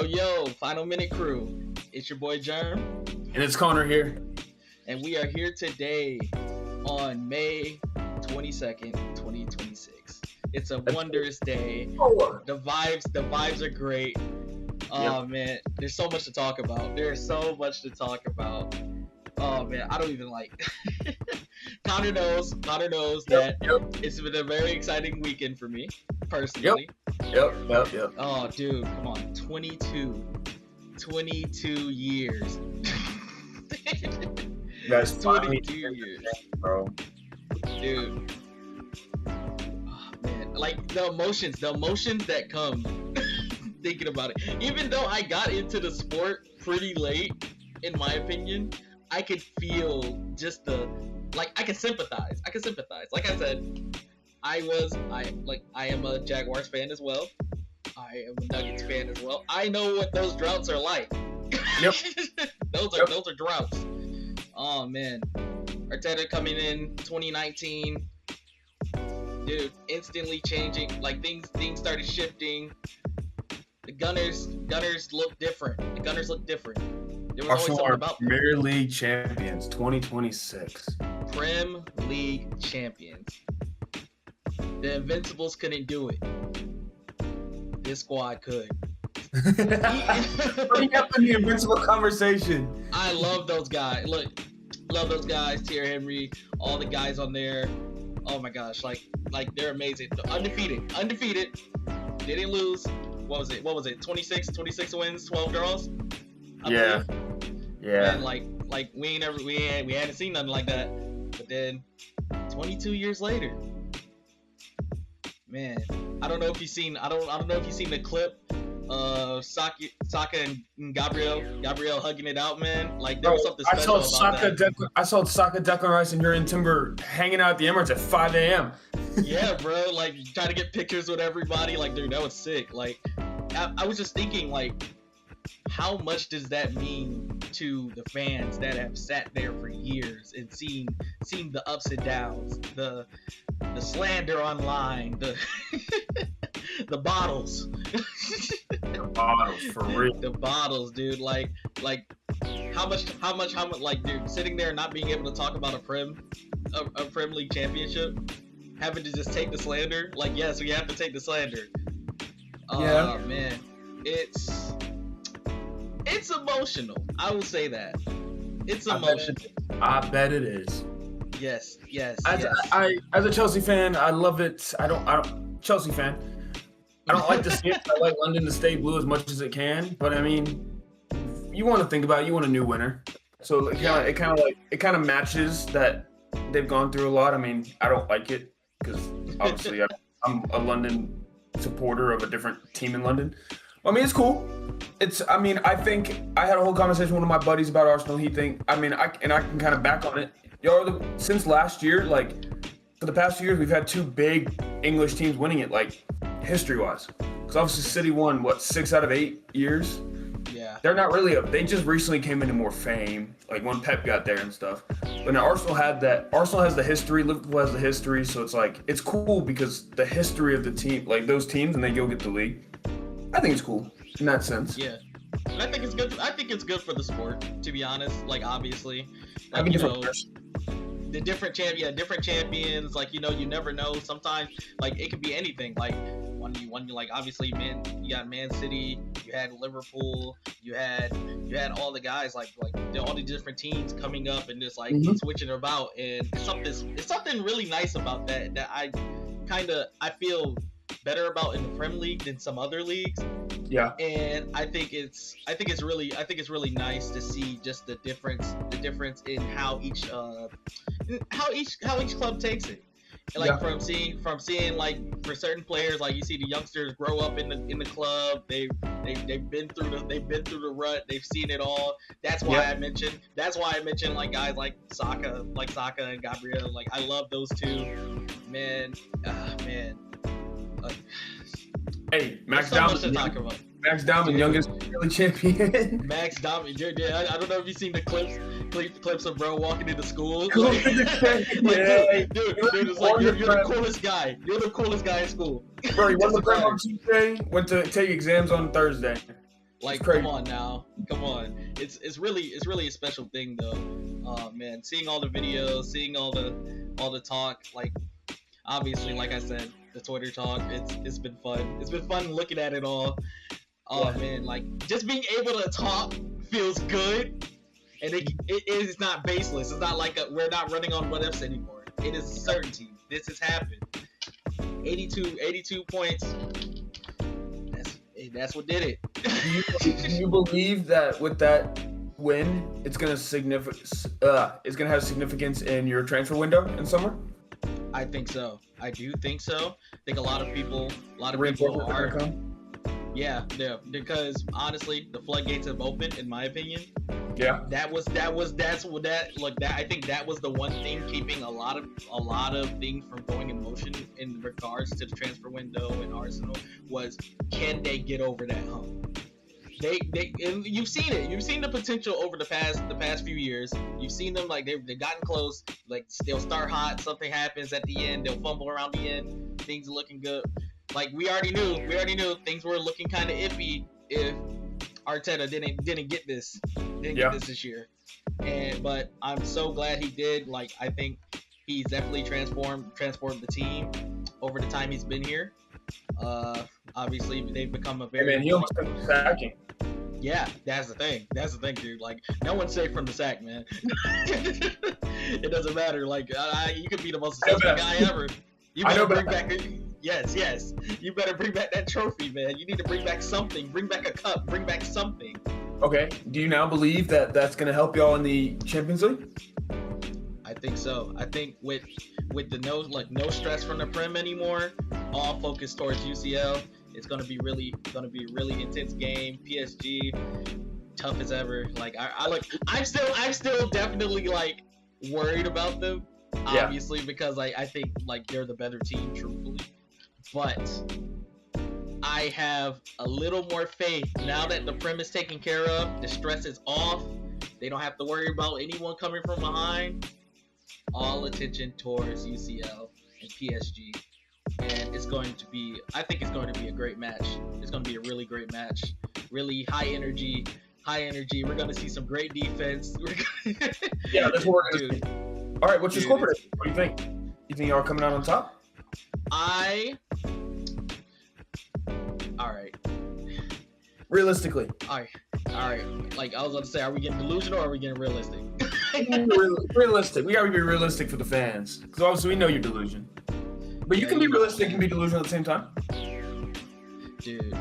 Yo, Final Minute Crew. It's your boy Germ. And it's Connor here. And we are here today on May 22nd, 2026. It's a wondrous day. The vibes are great. Oh man, there's so much to talk about. There's so much to talk about. Oh man, I don't even like Connor knows that it's been a very exciting weekend for me, personally. Yep. Oh dude, come on. 22 years. That's 22 years. Bro. Dude. Oh man. Like the emotions that come thinking about it. Even though I got into the sport pretty late, in my opinion, I could feel just I can sympathize. Like I said, I am a Jaguars fan as well. I am a Nuggets fan as well. I know what those droughts are like. Yep. Those are droughts. Oh man. Arteta coming in 2019. Dude, instantly changing. Like things started shifting. The Gunners look different. There was Arsenal always are about Premier League champions 2026. Prem League champions. The Invincibles couldn't do it. This squad could. Bring up in the Invincible conversation. I love those guys. Look, love those guys. Thierry Henry, all the guys on there. Oh my gosh, like they're amazing. Undefeated. They didn't lose. What was it? 26 wins, 12 draws. Yeah. And like we hadn't seen nothing like that. But then 22 years later, man, I don't know if you've seen the clip of Saka and Gabriel hugging it out, man. Like there was something special about that. I saw Saka, Declan Rice, and Jurgen Timber hanging out at the Emirates at 5 a.m. Yeah, bro. Like trying to get pictures with everybody. Like, dude, that was sick. Like, I was just thinking, like, how much does that mean to the fans that have sat there for years and seen the ups and downs, the slander online, the the bottles. The bottles, for real. The bottles, dude. Like how much like, dude, sitting there and not being able to talk about a Prem League championship, having to just take the slander. Like, yes, we have to take the slander. Oh man. It's emotional. I will say that. It's emotional. I bet it is. Yes. As a Chelsea fan, I love it. I don't Chelsea fan. I don't like to see it. I like London to stay blue as much as it can, but I mean, you want to think about it, you want a new winner. So it kind of matches that they've gone through a lot. I mean, I don't like it because obviously I'm a London supporter of a different team in London. I mean, it's cool. I think I had a whole conversation with one of my buddies about Arsenal. I can kind of back on it. Since last year, like, for the past few years, we've had two big English teams winning it, like, history-wise. Because obviously City won, 6 out of 8 years? Yeah. They're not really they just recently came into more fame, like when Pep got there and stuff. But now Arsenal has the history, Liverpool has the history, so it's like, it's cool because the history of the team, like those teams, and they go get the league. I think it's cool in that sense. Yeah. And I think it's good. I think it's good for the sport, to be honest. Like, obviously, like, the different champions. Like, you never know. Sometimes, like, it could be anything. Like, when you like, obviously, you got Man City, you had Liverpool, you had all the guys, like all the different teams coming up and just like switching about. And it's something really nice about that I feel better about in the Prem League than some other leagues. Yeah. And I think it's really nice to see just the difference in how each club takes it. And like from seeing like for certain players, like you see the youngsters grow up in the club. They've been through the rut. They've seen it all. That's why I mentioned like guys like Saka and Gabriel. Like, I love those two. Man. Hey, Max so Dowman, youngest Premier League champion. Max Dowman, I don't know if you've seen the clips of bro walking into school. Dude, it's like you're the coolest guy. You're the coolest guy in school. Bro, he won the Prem on Tuesday, went to take exams on Thursday. Like, come on now, come on. It's really a special thing though. Man, seeing all the videos, seeing all the talk, like obviously, like I said, the Twitter talk. It's been fun. It's been fun looking at it all. Oh man, like just being able to talk feels good, and it is not baseless. It's not like we're not running on what ifs anymore. It is certainty. This has happened. 82 points. That's what did it. Do you believe that with that win, it's gonna have significance in your transfer window in summer? I think so. I do think so. I think a lot of people are. Yeah, because honestly, the floodgates have opened, in my opinion. Yeah. I think that was the one thing keeping a lot of things from going in motion in regards to the transfer window in Arsenal was, can they get over that hump? And you've seen it. You've seen the potential over the past few years. You've seen them like they've gotten close. Like they'll start hot, something happens at the end, they'll fumble around the end, things are looking good. Like we already knew things were looking kind of iffy if Arteta didn't get this this year. But I'm so glad he did. Like I think he's definitely transformed the team over the time he's been here. Obviously they've become a very. Hey man, he almost got sacking. Yeah, that's the thing, dude. Like no one's safe from the sack, man. It doesn't matter. Like you could be the most successful guy ever. You better bring back. Yes. You better bring back that trophy, man. You need to bring back something. Bring back a cup. Bring back something. Okay. Do you now believe that that's going to help y'all in the Champions League? I think so. I think with the no stress from the Prem anymore, all focused towards UCL. It's going to be really intense game. PSG, tough as ever. Like I'm still definitely like worried about them. Obviously, because I think like they're the better team, truthfully. But I have a little more faith now that the Prem is taken care of. The stress is off. They don't have to worry about anyone coming from behind. All attention towards UCL and PSG, and I think it's going to be a great match. It's going to be a really great match. Really high energy. We're going to see some great defense. Yeah, that's what we're going to see. All right, what's your score prediction? What do you think? You think y'all are coming out on top? All right. Realistically. All right. Like I was about to say, are we getting delusional or are we getting realistic? Realistic. We gotta be realistic for the fans, because obviously we know your delusion. But you can be realistic and be delusional at the same time. Dude.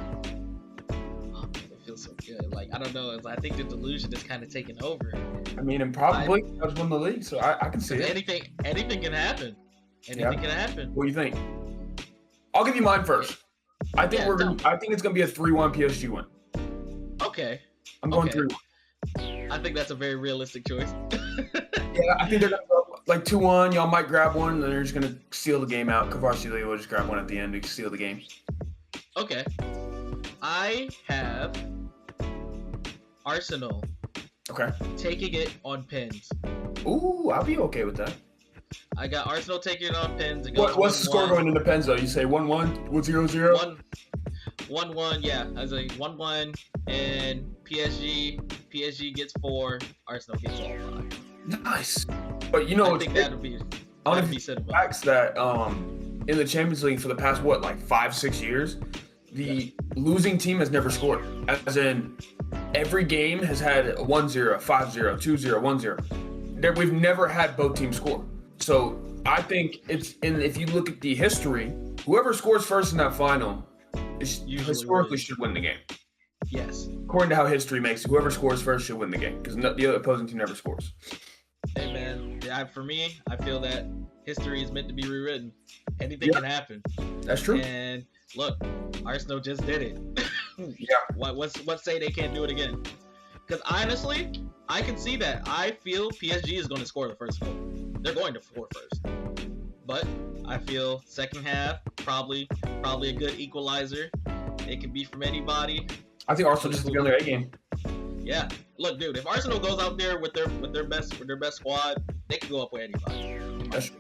Oh, man, it feels so good. Like I don't know. I think the delusion is kind of taking over. I mean, and probably I was won the league, so I can see it. Anything can happen. Anything can happen. What do you think? I'll give you mine first. I think I think it's gonna be a 3-1 PSG win. Okay. I'm going 3-1. I think that's a very realistic choice. Yeah, I think they're gonna go like 2-1. Y'all might grab one, and then they're just gonna seal the game out. Kvaratskhelia will just grab one at the end to seal the game. Okay. I have Arsenal. Okay. Taking it on pins. Ooh, I'll be okay with that. I got Arsenal taking it on pins. What's the score going into pens though? You say 1-1, 0-0? 1-1, yeah. I was like 1-1, and PSG gets 4, Arsenal gets all 5. Nice. But you know, I think that'll be facts that in the Champions League for the past 5-6 years, the losing team has never scored. As in, every game has had a 1-0, 5-0, 2-0, 1-0. We've never had both teams score. So I think if you look at the history, whoever scores first in that final historically should win the game. Yes. According to how history makes it, whoever scores first should win the game because the other opposing team never scores. Hey man, for me, I feel that history is meant to be rewritten. Anything can happen. That's true. And look, Arsenal just did it. Yeah. What say they can't do it again? Because honestly, I can see that. I feel PSG is going to score the first goal. They're going to score first. But I feel second half, probably a good equalizer. It can be from anybody. I think Arsenal just to be on their A game. Yeah. Look, dude, if Arsenal goes out there with their best squad, they can go up with anybody. That's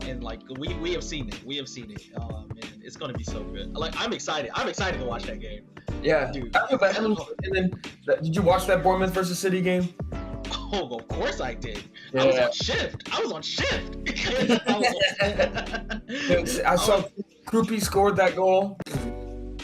and like we have seen it. And it's gonna be so good. Like I'm excited. I'm excited to watch that game. Yeah, Dude. I feel bad. And then, did you watch that Bournemouth versus City game? Oh, of course I did. Yeah. I was on shift. I saw Krupi scored that goal.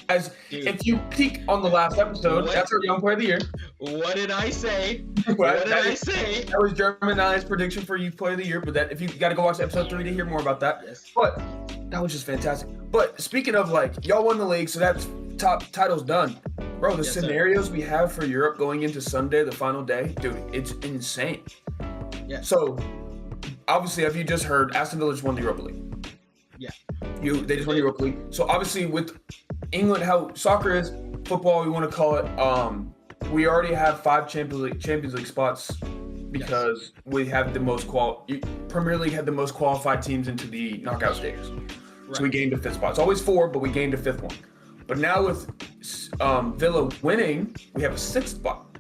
If you peek on the last episode, that's our Young Player of the Year. What did I say? What did I say? That was Germ and I's prediction for Youth Player of the Year. But that if you got to go watch episode 3 to hear more about that. Yes. But that was just fantastic. But speaking of like, y'all won the league, so that's top title's done. Bro, the scenarios we have for Europe going into Sunday, the final day, dude, it's insane. Yeah. So, obviously, have you just heard, Aston Villa just won the Europa League? Yeah. They just won the Europa League. So, obviously, with England, how soccer is, football, we want to call it, we already have 5 Champions League spots because we have the most Premier League had the most qualified teams into the knockout stages. Right. So, we gained a 5th spot. It's always 4, but we gained a 5th one. But now with Villa winning, we have a 6th spot.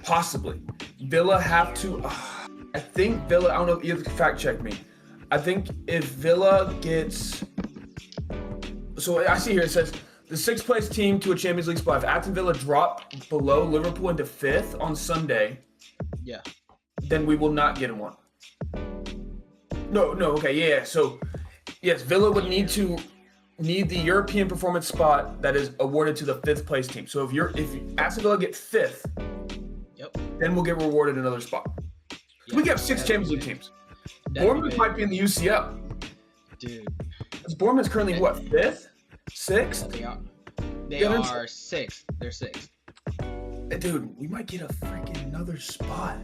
Possibly. Villa have to... I think Villa... I don't know if you have to fact check me. I think if Villa gets... So I see here it says the 6th place team to a Champions League spot. If Aston Villa drop below Liverpool into 5th on Sunday, then we will not get a one. No, okay, yeah. So, yes, Villa would need the European performance spot that is awarded to the 5th place team. So if Aston Villa get 5th, then we'll get rewarded another spot. We have 6 Champions League teams. Bournemouth might be in the UCL. Dude. Because Bournemouth's currently what, 5th? 6th? They are 6th. They're 6th. Dude, we might get a freaking another spot.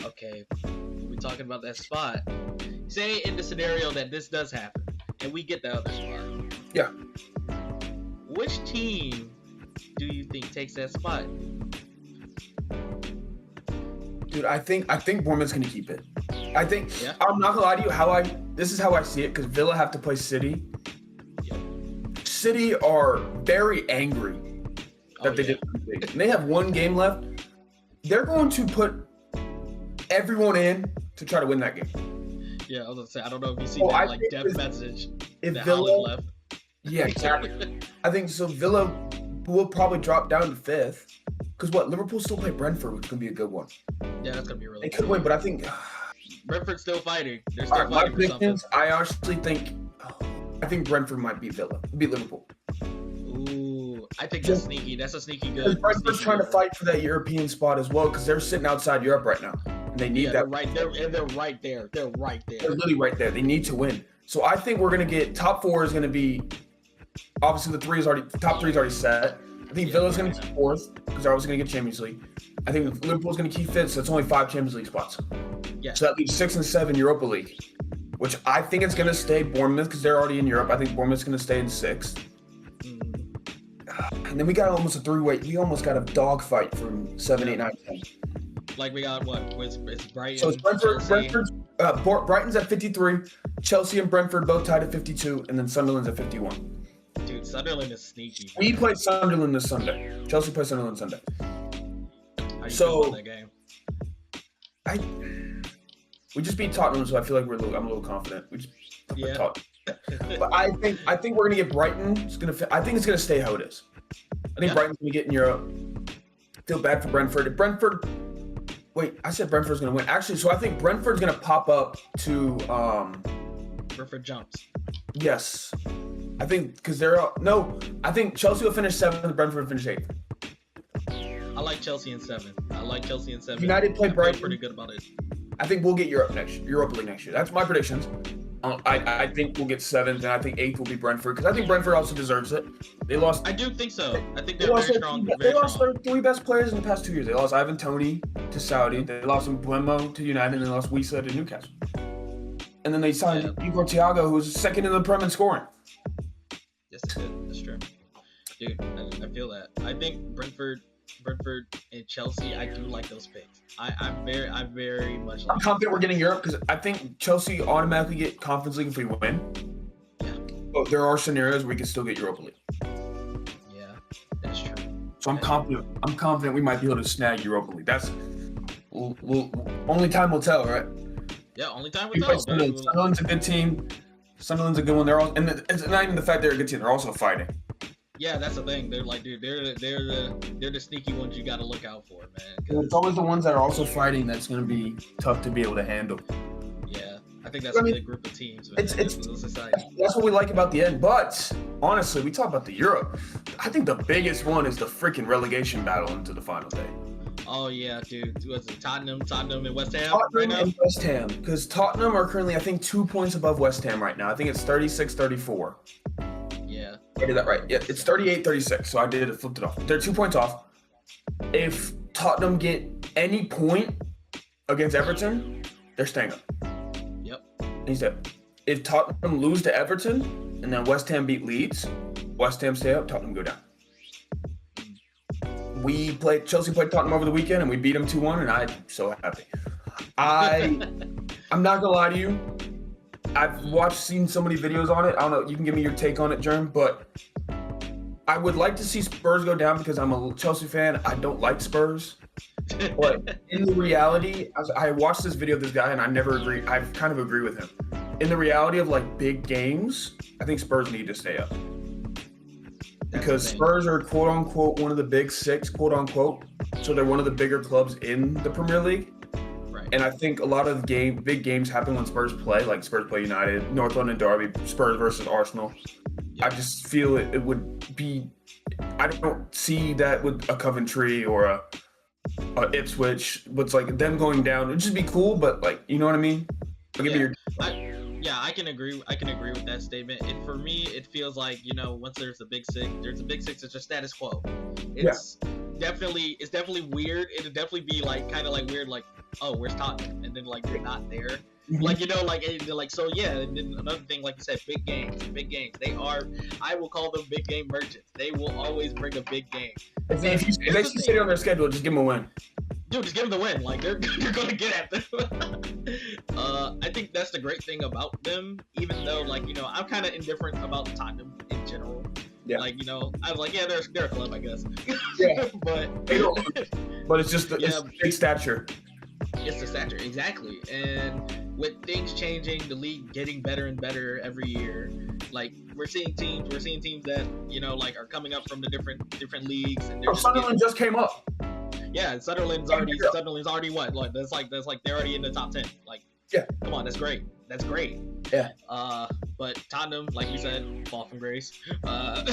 Okay, we're talking about that spot. Say in the scenario that this does happen, and we get the other spot. Yeah. Which team do you think takes that spot? Dude, I think Bournemouth's gonna keep it. I'm not gonna lie to you. This is how I see it, because Villa have to play City. City are very angry that they didn't compete. And they have 1 game left. They're going to put everyone in to try to win that game. Yeah, I was gonna say, I don't know if you see that death message if that Villa Haaland left. Yeah, exactly. I think so. Villa will probably drop down to 5th. Because Liverpool still play Brentford, which is gonna be a good one. Yeah, that's gonna be really. They could win, but I think Brentford's still fighting. They're still fighting for something. I honestly think Brentford might beat Liverpool. Ooh, I think that's sneaky. That's a sneaky good. Brentford's trying to fight for that European spot as well, because they're sitting outside Europe right now, and they need that. They're right there. They're right there. They're literally right there. They need to win. So I think we're gonna get top 4 is gonna be obviously top 3 is already set. I think Villa's going to keep 4th because they're obviously going to get Champions League. I think Liverpool's going to keep 5th, so it's only 5 Champions League spots. Yeah. So that leaves 6 and 7 Europa League, which I think it's going to stay Bournemouth because they're already in Europe. I think Bournemouth's going to stay in 6th. And then we got almost a 3-way. We almost got a dogfight from 7, 8, 9, 10. Like we got what? It's Brighton. So it's Brighton's at 53, Chelsea and Brentford both tied at 52, and then Sunderland's at 51. Dude, Sunderland is sneaky. We play Sunderland this Sunday. Chelsea plays Sunderland Sunday. How you feel about that game? We just beat Tottenham, so I feel like I'm a little confident. We just Tottenham. But I think we're gonna get Brighton. I think it's gonna stay how it is. I think Brighton's gonna get in Europe. Feel bad for Brentford. Wait, I said Brentford's gonna win. Actually, so I think Brentford's gonna pop up to. Brentford jumps. Yes. I think because I think Chelsea will finish 7th and Brentford will finish 8th. I like Chelsea in 7. United play Brighton. Pretty good about it. I think we'll get Europa League next year. That's my predictions. I think we'll get 7th, and I think 8th will be Brentford because I think Brentford also deserves it. They lost. I do think so. I think they're very strong. They lost their 3 best players in the past 2 years. They lost Ivan Toney to Saudi. They lost Mbeumo to United, and they lost Wisa to Newcastle. And then they signed Igor Thiago, who's 2nd in the Prem in scoring. Yes, that's true. Dude, I feel that. I think Brentford and Chelsea, I do like those picks. I'm very much like. I'm confident we're getting Europe because I think Chelsea automatically get Conference League if we win. Yeah. But there are scenarios where we can still get Europa League. Yeah, that's true. So I'm confident we might be able to snag Europa League. That's only time will tell, right? Yeah, only time will tell. Sunderland's a good team. Sunderland's a good one. They're all, and it's not even the fact they're a good team. They're also fighting. Yeah, that's the thing. They're like, dude, they're the sneaky ones you got to look out for, man. It's always the ones that are also fighting that's going to be tough to be able to handle. Yeah, I think that's a big group of teams. Man. It's that's what we like about the end. But honestly, we talk about the Europe. I think the biggest one is the freaking relegation battle into the final day. Oh yeah, dude. Was it Tottenham and West Ham? Tottenham and West Ham, because Tottenham are currently, I think, 2 points above West Ham right now. I think it's 36-34. Yeah. I did that right. Yeah, it's 38-36. So I flipped it off. They're 2 points off. If Tottenham get any point against Everton, they're staying up. Yep. And he said, if Tottenham lose to Everton and then West Ham beat Leeds, West Ham stay up, Tottenham go down. Chelsea played Tottenham over the weekend and we beat them 2-1, and I'm so happy. I'm not gonna lie to you. I've seen so many videos on it. I don't know. You can give me your take on it, Germ, but I would like to see Spurs go down because I'm a Chelsea fan. I don't like Spurs. But in the reality, I watched this video of this guy and I kind of agree with him. In the reality of like big games, I think Spurs need to stay up. Because Spurs are quote unquote one of the big six, quote unquote. So they're one of the bigger clubs in the Premier League. Right. And I think a lot of big games happen when Spurs play, like Spurs play United, North London Derby, Spurs versus Arsenal. I just feel it would be, I don't see that with a Coventry or a Ipswich, but it's like them going down. It'd just be cool, but like, you know what I mean? I can agree with that statement. And for me, it feels like, once there's a big six, it's just status quo. It's definitely weird. It'd definitely be like kind of like weird, like, oh, where's Tottenham? And then like they're not there. Mm-hmm. So yeah. And then another thing, like you said, big games. They are, I will call them big game merchants. They will always bring a big game. If they should sit on their schedule, just give them a win. Dude, just give them the win. Like, you're going to get at them. I think that's the great thing about them, even though, like, I'm kind of indifferent about Tottenham in general. Yeah. Like, I was like, yeah, they're a club, I guess. Yeah. but it's just it's big stature. It's the stature, exactly. And with things changing, the league getting better and better every year, like, we're seeing teams that, like, are coming up from the different leagues. And Sunderland just came up. Yeah, Sunderland's already what? Like that's like they're already in the top 10. Like, yeah, come on, that's great. Yeah. But Tottenham, like you said, fall from grace. I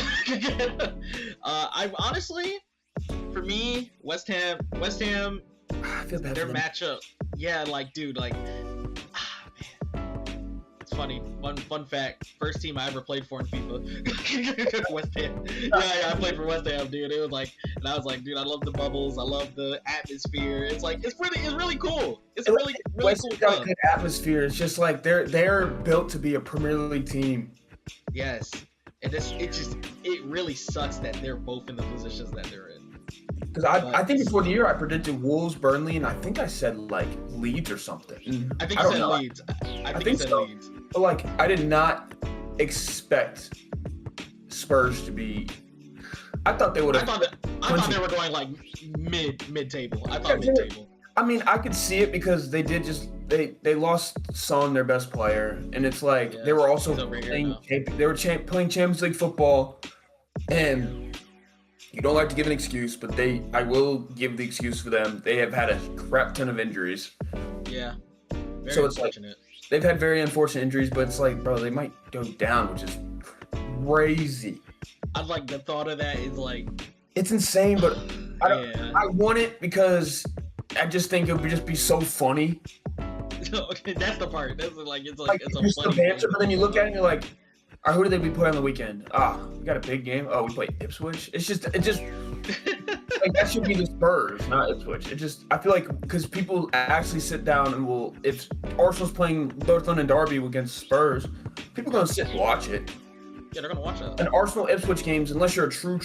honestly, for me, West Ham, I feel bad their matchup. Yeah, like, dude, like, it's funny. Fun fact. First team I ever played for in FIFA. West Ham. Yeah, I played for West Ham, dude. It was like, and I was like, dude, I love the bubbles. I love the atmosphere. It's like, it's really cool. It's really West cool. Got a good atmosphere. It's just like they're built to be a Premier League team. Yes, and it really sucks that they're both in the positions that they're in. Because I think before the year I predicted Wolves, Burnley, and I think I said like Leeds or something. I think you said Leeds. I think you said so. Leeds. But like, I did not expect Spurs to be. I thought they would have. I thought they were going like mid table. I thought mid table. I mean, I could see it because they did they lost Son, their best player, and it's like they were also playing Champions League football, and you don't like to give an excuse, but I will give the excuse for them. They have had a crap ton of injuries. Yeah. Very unfortunate. Like, they've had very unfortunate injuries, but it's like, bro, they might go down, which is crazy. I like the thought of that is like, it's insane, but I want it because I just think it would just be so funny. Okay, that's the part. That's like it's a funny banter, but then you look at it and you're like, all right, who did they play on the weekend? We got a big game. Oh, we play Ipswich. It just like that should be the Spurs, not Ipswich. I feel like because people actually sit down and if Arsenal's playing North London Derby against Spurs, people are gonna sit and watch it. Yeah, they're gonna watch it. And Arsenal Ipswich games, unless you're a true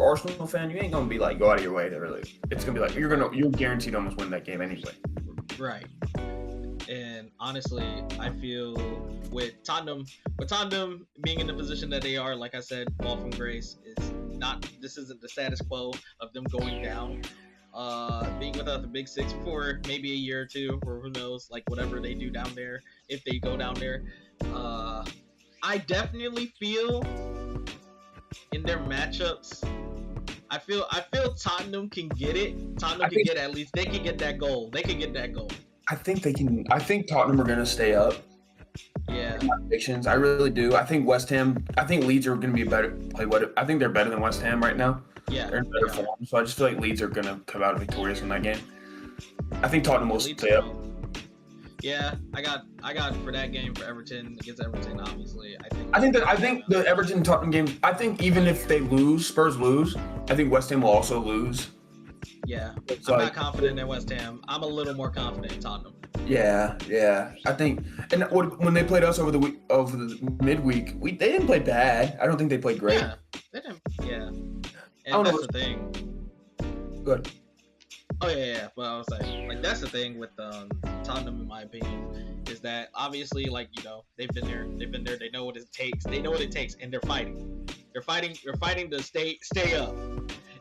Arsenal fan, you ain't gonna be like go out of your way to really. It's gonna be like you're guaranteed to almost win that game anyway. Right. And honestly, I feel with Tottenham being in the position that they are, like I said, fall from grace this isn't the status quo of them going down. Being without the big six for maybe a year or two, or who knows, like whatever they do down there, if they go down there. I definitely feel in their matchups. I feel Tottenham can get it. Tottenham can get at least they can get that goal. They can get that goal. I think they can. I think Tottenham are going to stay up. Yeah. Predictions. I really do. I think West Ham. I think Leeds are going to be better. I think they're better than West Ham right now. Yeah. They're in better form. So I just feel like Leeds are going to come out victorious in that game. I think Tottenham will stay up. Yeah, I got for that game for Everton against Everton. Obviously, I think the Everton Tottenham game. I think even if they lose, Spurs lose. I think West Ham will also lose. Yeah, I'm not confident in West Ham. I'm a little more confident in Tottenham. Yeah. I think, and when they played us over the midweek, they didn't play bad. I don't think they played great. Yeah, they didn't. Yeah, and that's the thing. Good. Oh yeah. Well, I was like that's the thing with Tottenham, in my opinion, is that obviously, like, you know, they've been there. They know what it takes. And they're fighting. They're fighting to stay up.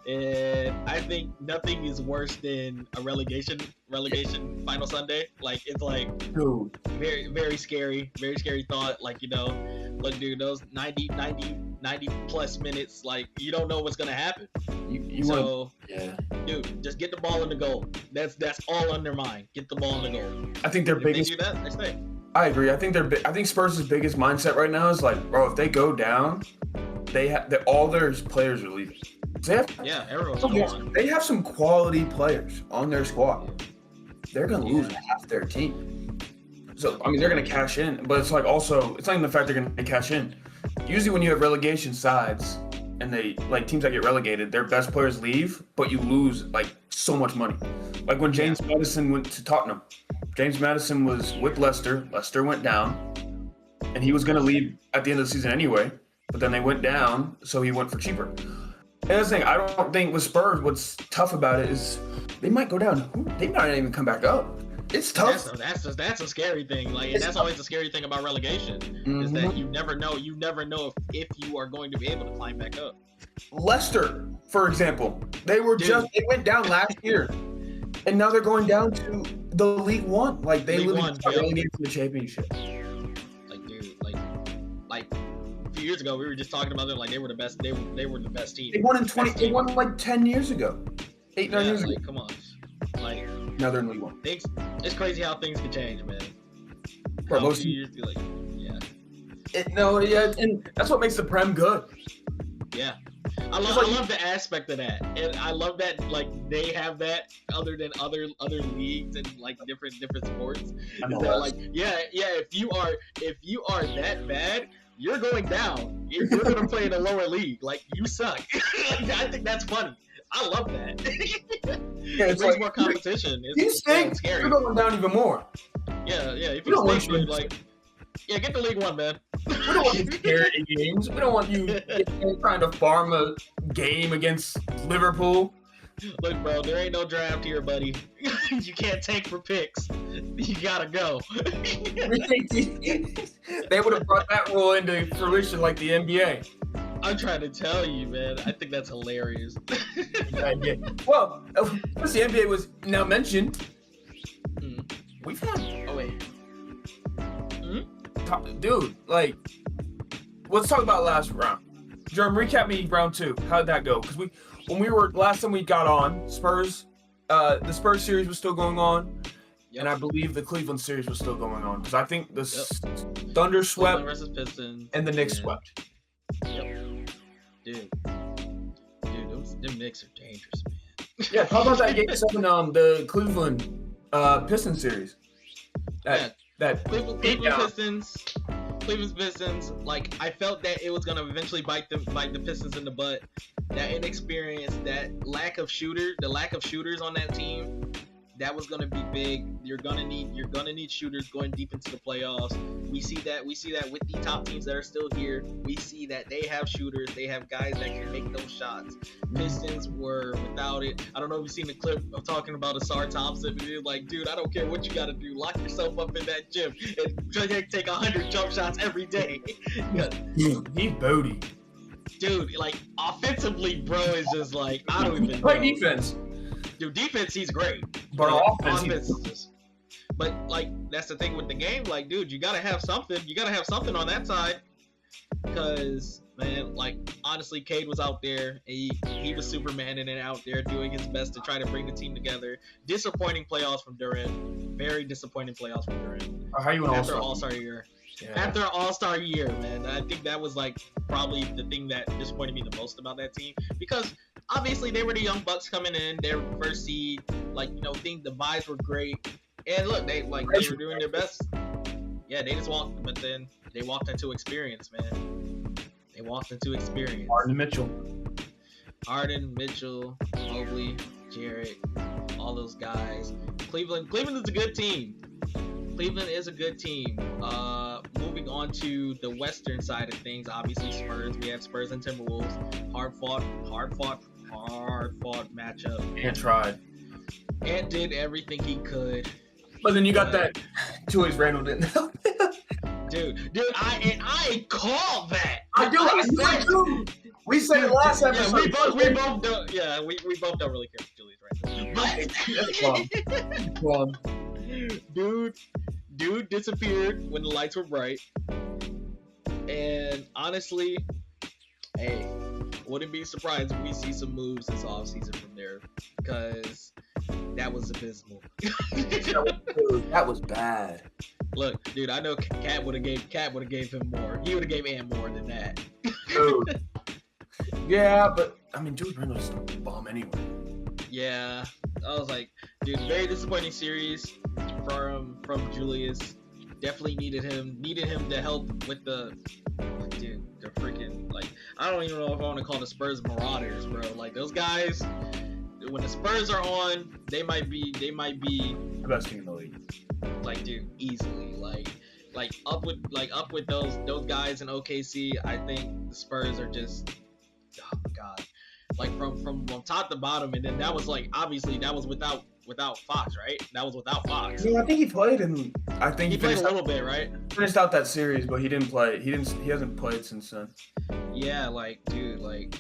And I think nothing is worse than a relegation final Sunday. Like, it's like very, very scary thought. Like, you know, look, dude, those 90 plus minutes, like, you don't know what's gonna happen. Dude, just get the ball in the goal. That's all on their mind. Get the ball in the goal. I think their biggest. They do that, they stay. I agree. I think Spurs' biggest mindset right now is like, bro, if they go down, all their players are leaving. Everyone's gone. They have some quality players on their squad. They're gonna lose half their team. So I mean, they're gonna cash in, but it's like also it's not even the fact they're gonna cash in. Usually, when you have relegation sides and they like teams that get relegated, their best players leave, but you lose like so much money. Like when James Maddison went to Tottenham. James Maddison was with Leicester. Leicester went down, and he was gonna leave at the end of the season anyway. But then they went down, so he went for cheaper. And that's the thing, I don't think with Spurs, what's tough about it is they might go down. They might not even come back up. It's tough. That's a scary thing. Like, and that's always the scary thing about relegation is that you never know. You never know if you are going to be able to climb back up. Leicester, for example, they went down last year, and now they're going down to the League One. Like they literally got relegated to the championship. Like a few years ago, we were just talking about them like they were the best. They were the best team. They won They won like 10 years ago, 8, 9 years ago. Come on, like now they're in League One. It's crazy how things can change, man. For most years, and that's what makes the Prem good. Yeah. I love the aspect of that, and I love that like they have that other than other leagues and like different sports. Is that like if you are that bad, you're going down. You're gonna play in a lower league. Like, you suck. I think that's funny. I love that. It brings more competition. It's scary. You're going down even more. Yeah. If you stink, get the League One, man. We don't want you scared in games. We don't want you trying to farm a game against Liverpool. Look, bro, there ain't no draft here, buddy. You can't take for picks. You gotta go. They would have brought that rule into fruition like the NBA. I'm trying to tell you, man. I think that's hilarious. Well, since the NBA was now mentioned, we've had... Oh, wait. Dude, like, let's talk about last round. Germ, recap me round 2. How'd that go? Because last time we got on, Spurs, the Spurs series was still going on, and I believe the Cleveland series was still going on. Because I think the Thunder swept versus Pistons, and the Knicks swept. Yep. Dude, them Knicks are dangerous, man. Yeah, how about that game 7, the Cleveland Pistons series? Cleveland's Pistons, like, I felt that it was gonna eventually bite the Pistons in the butt. That inexperience, that lack of shooters on that team, that was gonna be big. You're gonna need shooters going deep into the playoffs. We see that with the top teams that are still here. We see that they have shooters, they have guys that can make those shots. Pistons were without it. I don't know if you've seen the clip of talking about Asar Thompson. Like, dude, I don't care what you gotta do. Lock yourself up in that gym and try to take 100 jump shots every day. He's Bodie. Dude, like, offensively, bro, is just like, I don't even play know. Defense. Dude, defense, he's great. But offense is just... But, like, that's the thing with the game. Like, dude, you gotta have something. You gotta have something on that side. Because, man, like, honestly, Cade was out there. He was Supermaning it out there, doing his best to try to bring the team together. Disappointing playoffs from Durant. Very disappointing playoffs from Durant. How you an after All-Star year? Yeah. After an All-Star year, man. I think that was, like, probably the thing that disappointed me the most about that team. Because, obviously, they were the young Bucks coming in. They were first seed. Like, you know, think the vibes were great. And, look, they were doing their best. Yeah, they just walked, but then they walked into experience, man. They walked into experience. Harden, Mitchell, Mobley, Jarrett, all those guys. Cleveland is a good team. Cleveland is a good team. Moving on to the Western side of things, obviously Spurs. We have Spurs and Timberwolves. Hard fought matchup. Ant tried. Ant did everything he could. But then you got that Julius Randle didn't help. Dude, I called that. We said last episode. We both don't. Yeah, we both don't really care for Julius Randle. But dude disappeared when the lights were bright. And honestly, hey, wouldn't be surprised if we see some moves this offseason from there, because that was abysmal. That was bad. Look, dude, I know Cat would have gave him more. He would have gave Ant more than that. Dude. Yeah, but I mean, Julius Randle just a bomb anyway. Yeah, I was like, dude, very disappointing series from Julius. Definitely needed him to help with the freaking, like, I don't even know if I want to call the Spurs marauders, bro. Like, those guys, when the Spurs are on, they might be the best team in the league. Like, dude, easily, like up with those guys in OKC. I think the Spurs are just, oh my god, like from top to bottom. And then that was like, obviously that was without Fox, right? That was without Fox. Yeah, I think he played, and I think he played a little bit, right? Finished out that series, but he didn't play. He hasn't played since then. Yeah, like, dude, like,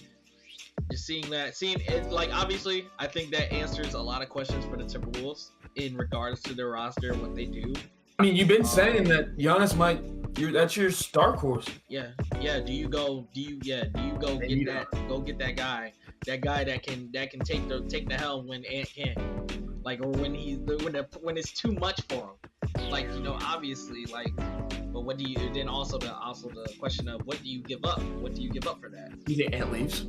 just seeing it, like, obviously, I think that answers a lot of questions for the Timberwolves in regards to their roster, what they do. I mean, you've been saying that Giannis that's your dark horse. Yeah. Do you go get that guy that can take the helm when Ant can't, like, or when it's too much for him, like, you know, obviously, like, but what do you, then also the question of what do you give up for that? You think Ant leaves?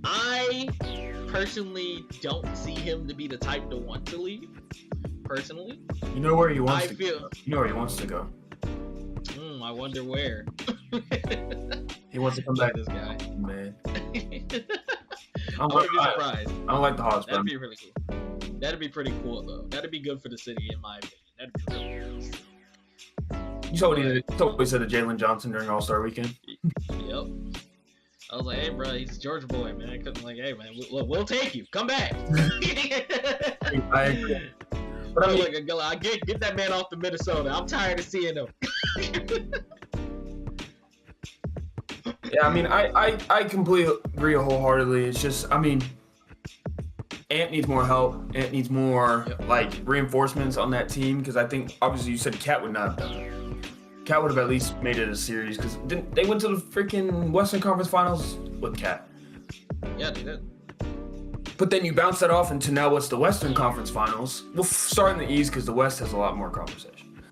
I personally don't see him to be the type to want to leave. Personally, you know where he wants to go. I wonder where. He wants to come back. This guy, man. I wouldn't be surprised. I don't like the Hawks. That'd be really cool. That'd be pretty cool, though. That'd be good for the city, in my opinion. That'd be really cool. You saw what he said to Jalen Johnson during All-Star Weekend. Yep. I was like, hey, bro, he's a Georgia boy, man. I couldn't, like, hey, man, we'll take you. Come back. I agree. But I mean, like, get that man off to Minnesota. I'm tired of seeing him. Yeah, I mean, I completely agree wholeheartedly. It's just, I mean, Ant needs more help. Ant needs more, like, reinforcements on that team, because I think, obviously, you said Cat would not have done it. Cat would have at least made it a series, because they went to the freaking Western Conference Finals with Cat. Yeah, they did. But then you bounce that off into now what's the Western Conference Finals. We'll start in the East because the West has a lot more conversation.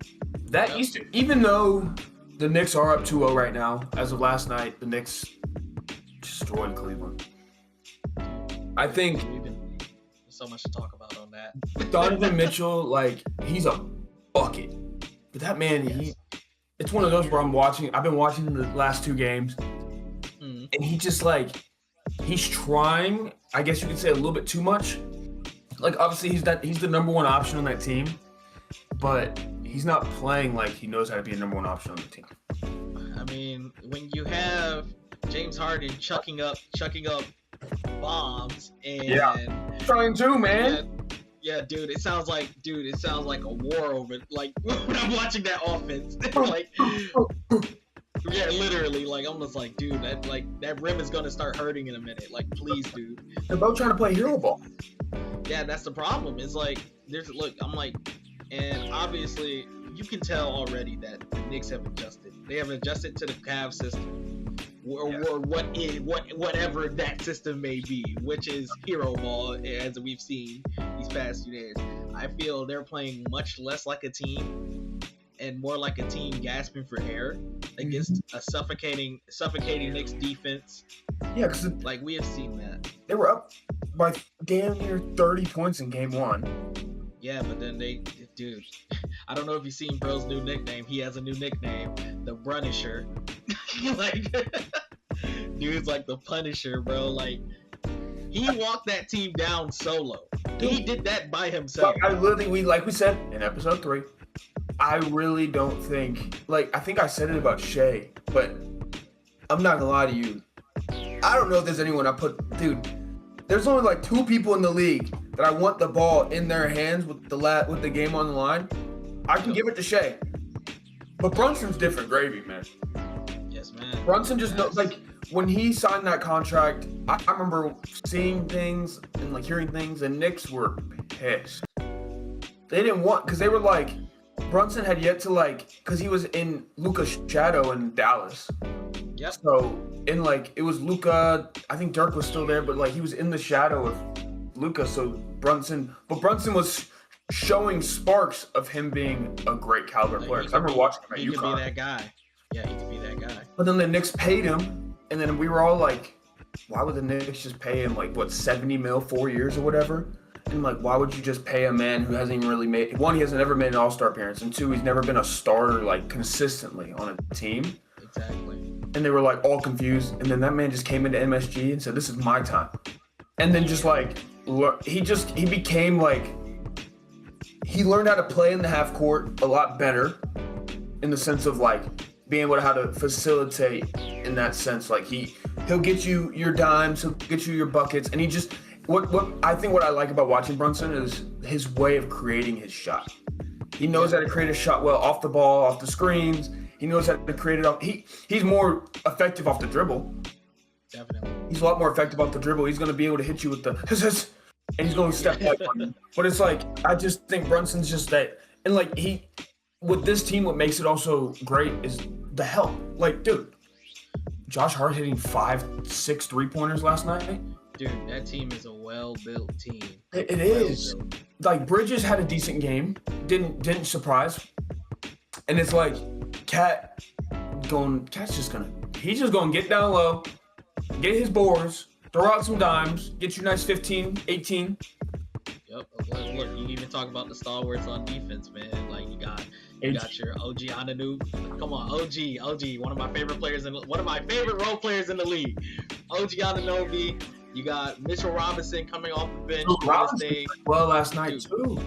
That East, even though the Knicks are up 2-0 right now, as of last night, the Knicks destroyed Cleveland. I think there's so much to talk about on that. Donovan Mitchell, like, he's a bucket. But that man, it's one of those where I've been watching the last two games, and he just, like, he's trying, I guess you could say, a little bit too much. Like, obviously, he's the number one option on that team, but he's not playing like he knows how to be a number one option on the team. I mean, when you have James Harden chucking up bombs and trying to, man. Yeah, dude, it sounds like a war over, like, when I'm watching that offense. Like, yeah, literally, like, I'm just like, dude, that rim is gonna start hurting in a minute. Like, please, dude. They're both trying to play hero ball. Yeah, that's the problem. It's like, I'm like, and obviously, you can tell already that the Knicks have adjusted. They have adjusted to the Cavs system, or whatever that system may be, which is hero ball, as we've seen these past few days. I feel they're playing much less like a team and more like a team gasping for air against a suffocating Knicks defense. Yeah, because like we have seen that. They were up by damn near 30 points in game one. Yeah, but then dude, I don't know if you've seen Bro's new nickname. He has a new nickname, the Brunisher. Like, dude's like the Punisher, bro. Like, he walked that team down solo. He did that by himself. Like we said in episode 3, I really don't think, I think I said it about Shea, but I'm not gonna lie to you. I don't know if there's anyone dude, there's only like 2 people in the league that I want the ball in their hands with the game on the line. I can give it to Shea. But Brunson's different gravy, man. Yes, man. Brunson just knows, when he signed that contract, I remember seeing things and hearing things, and Knicks were pissed. They didn't want, because they were like, Brunson had yet to because he was in Luka's shadow in Dallas. Yep. So it was Luka. I think Dirk was still there, but he was in the shadow of Luka. So Brunson was showing sparks of him being a great caliber player. I remember watching him at UConn. He could be that guy. Yeah, he could be that guy. But then the Knicks paid him, and then we were all like, why would the Knicks just pay him $70 million 4 years or whatever? And why would you just pay a man who hasn't even really made, one, he hasn't ever made an All-Star appearance, and 2, he's never been a starter consistently on a team. Exactly. And they were all confused, and then that man just came into MSG and said, this is my time. And then he became he learned how to play in the half court a lot better, in the sense of being able to how to facilitate in that sense. He'll get you your dimes, he'll get you your buckets, and he just what I like about watching Brunson is his way of creating his shot. He knows how to create a shot well off the ball, off the screens. He knows how to create it off. He's more effective off the dribble. Definitely. He's a lot more effective off the dribble. He's going to be able to hit you with the and he's going to step up on you. But it's I just think Brunson's just that. And with this team, what makes it also great is the help. Dude, Josh Hart hitting 5-6 3-pointers last night. Dude, that team is a well-built team. It is. Bridges had a decent game. Didn't surprise. And it's Cat's just gonna get down low, get his boards, throw out some dimes, get you nice 15, 18. Yep. Look, you can even talk about the stalwarts on defense, man. You got your OG Ananu. Come on, OG, one of my favorite role players in the league. OG Anunoby. You got Mitchell Robinson coming off the bench. Robinson played well last night too.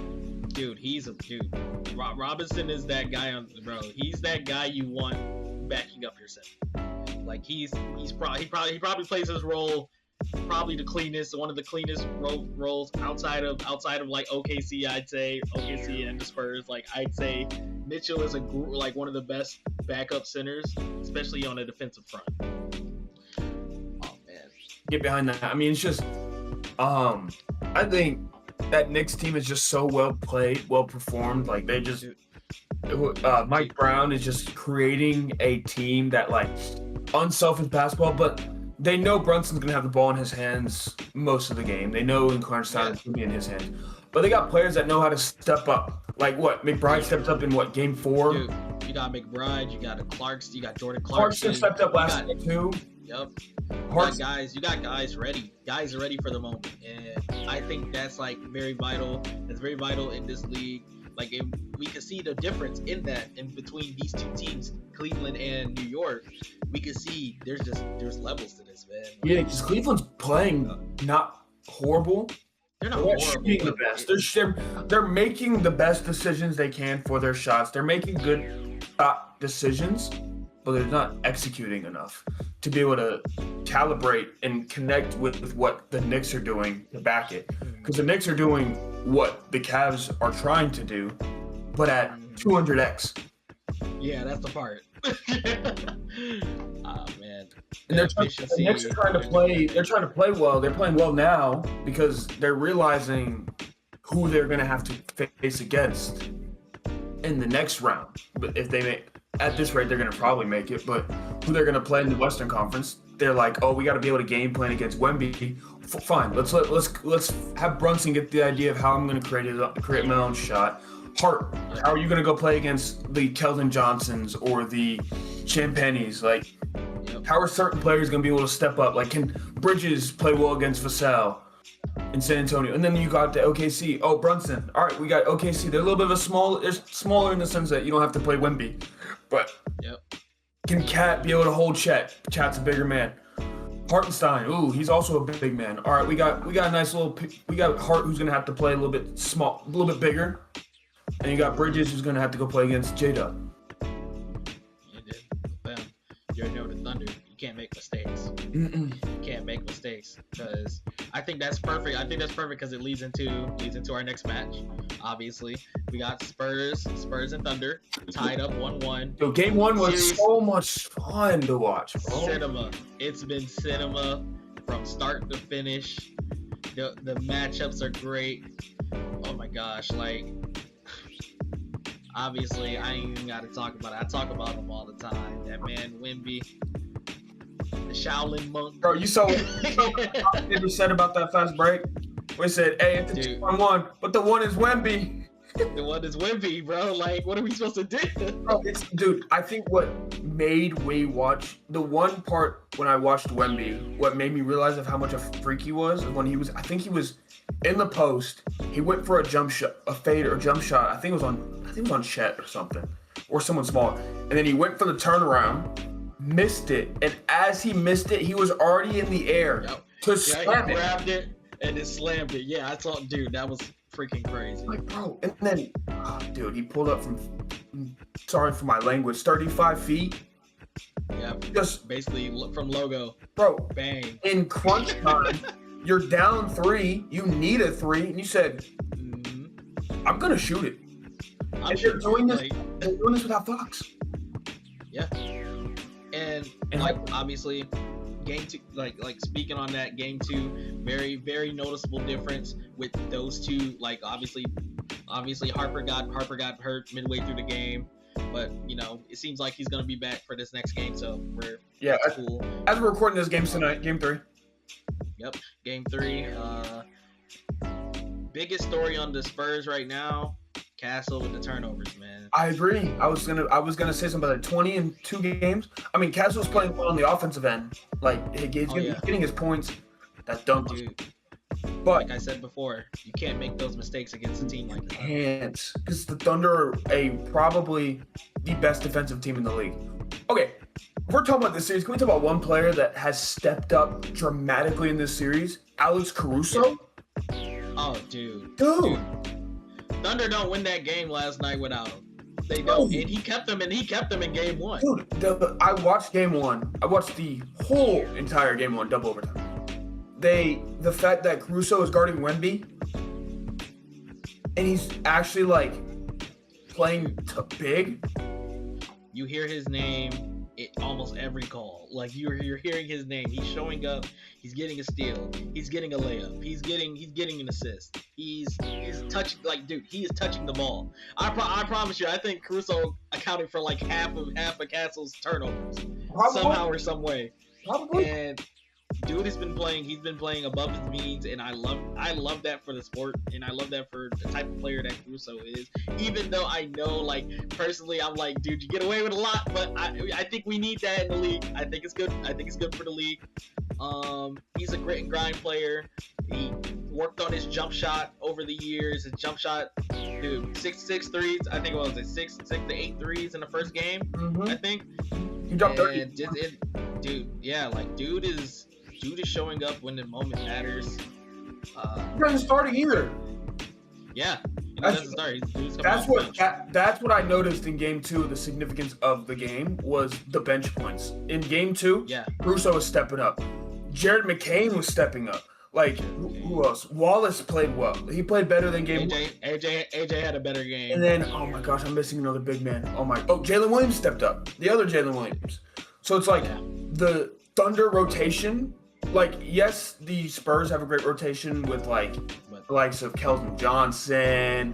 Dude, he's a dude. Robinson is that guy bro. He's that guy you want backing up your center. He probably plays his role probably the cleanest, one of the cleanest roles outside of OKC. I'd say OKC and the Spurs. I'd say Mitchell is one of the best backup centers, especially on the defensive front. Oh man, get behind that. I mean, it's just I think that Knicks team is just so well played, well performed. They just Mike Brown is just creating a team that unselfish basketball, but they know Brunson's gonna have the ball in his hands most of the game. They know in crunch time it's gonna be in his hands. But they got players that know how to step up. McBride stepped up in game 4. Dude, you got McBride, you got Clarkson, you got Jordan Clarkson stepped up last night too. Yep. You got guys ready. Guys are ready for the moment. And I think that's very vital. That's very vital in this league. We can see the difference in between these 2 teams, Cleveland and New York. We can see there's levels to this, man. Yeah, because Cleveland's playing not horrible. They're not horrible. Shooting the best. They're making the best decisions they can for their shots. They're making good shot decisions, but they're not executing enough to be able to calibrate and connect with what the Knicks are doing to back it. Because the Knicks are doing what the Cavs are trying to do, but at 200x. Yeah, that's the part. Man. And the Knicks are trying to play. They're trying to play well. They're playing well now because they're realizing who they're going to have to face against. in the next round. But if they make, at this rate, they're going to probably make it. But who they're going to play in the Western Conference, they're like, oh, we got to be able to game plan against Wemby. Fine, let's have Brunson get the idea of how I'm going to create my own shot. Hart, how are you going to go play against the Keldon Johnsons or the Champagnes? Like, how are certain players going to be able to step up? Like, can Bridges play well against Vassell in San Antonio? And then you got the OKC. Oh, Brunson. All right, we got OKC. They're a little bit of they're smaller in the sense that you don't have to play Wemby. But can Cat be able to hold Chet? Chat's a bigger man. Hartenstein, ooh, he's also a big man. All right, we got a nice we got Hart who's going to have to play a little bit bigger. And you got Bridges who's going to have to go play against J-Dub. You already know the Thunder. You can't make mistakes. Mm-mm. You can't make mistakes because I think that's perfect. I think that's perfect because it leads into our next match. Obviously, we got Spurs and Thunder tied up 1-1. So game 1 was so much fun to watch, bro. Cinema. It's been cinema from start to finish. The matchups are great. Oh my gosh, like. Obviously, I ain't even got to talk about it. I talk about him all the time. That man, Wemby, the Shaolin monk. Bro, you saw what they said about that fast break? We said, hey, it's a 2-on-1, but the one is Wemby. The one is Wemby, bro. Like, what are we supposed to do? Bro, dude, I think what made me watch, the one part when I watched Wemby, what made me realize of how much a freak he was when he was, I think he was in the post, he went for a jump shot, a fade or jump shot. I think it was on Chet or something, or someone smaller. And then he went for the turnaround, missed it, and as he missed it, he was already in the air to slam it. He grabbed it and then slammed it. Yeah, I saw, dude, that was freaking crazy. Like, bro, and then, dude, he pulled up from, sorry for my language, 35 feet. Yeah, just basically from logo. Bro, bang. In crunch time. You're down 3. You need a 3, and you said, "I'm gonna shoot it." And they're doing this. They're doing this without Fox. Yeah, and like obviously, game 2. Like speaking on that, game 2, very very noticeable difference with those two. Like obviously Harper got hurt midway through the game. But, it seems like he's going to be back for this next game, so that's cool. As we're recording this game tonight, game 3. Yep, game 3. Biggest story on the Spurs right now, Castle with the turnovers, man. I agree. I was gonna say something about 20 in 2 games. I mean, Castle's playing well on the offensive end. Like, he's getting his points. That dunk. Dude. But like I said before, you can't make those mistakes against a team like that. Can't, because the Thunder are probably the best defensive team in the league. Okay, if we're talking about this series, can we talk about one player that has stepped up dramatically in this series? Alex Caruso? Oh, dude. Thunder don't win that game last night without him. They don't. And he kept them in game 1. Dude, I watched game 1. I watched the whole entire game 1, double overtime. The fact that Caruso is guarding Wemby, and he's actually like playing big. You hear his name almost every call. Like you're hearing his name. He's showing up. He's getting a steal. He's getting a layup. He's getting an assist. He's touching, like, dude. He is touching the ball. I promise you. I think Caruso accounted for like half of Castle's turnovers somehow or some way. Probably. And dude has been playing. He's been playing above his means, and I love that for the sport, and I love that for the type of player that Caruso is. Even though I know, like, personally, I'm like, dude, you get away with a lot, but I think we need that in the league. I think it's good. I think it's good for the league. He's a grit and grind player. He worked on his jump shot over the years. His jump shot, dude, 6 threes. I think it was 6 to 8 threes in the first game. I think. He dropped 30. Dude, yeah, like dude is showing up when the moment matters. He doesn't start either. Yeah, he doesn't start. That's what I noticed in game 2. The significance of the game was the bench points. In game 2, Caruso was stepping up. Jared McCain was stepping up. Like, who else? Wallace played well. He played better than game 1. AJ had a better game. And then, oh my gosh, I'm missing another big man. Jalen Williams stepped up. The other Jalen Williams. So it's like the Thunder rotation. Like, yes, the Spurs have a great rotation with like the likes of Keldon Johnson,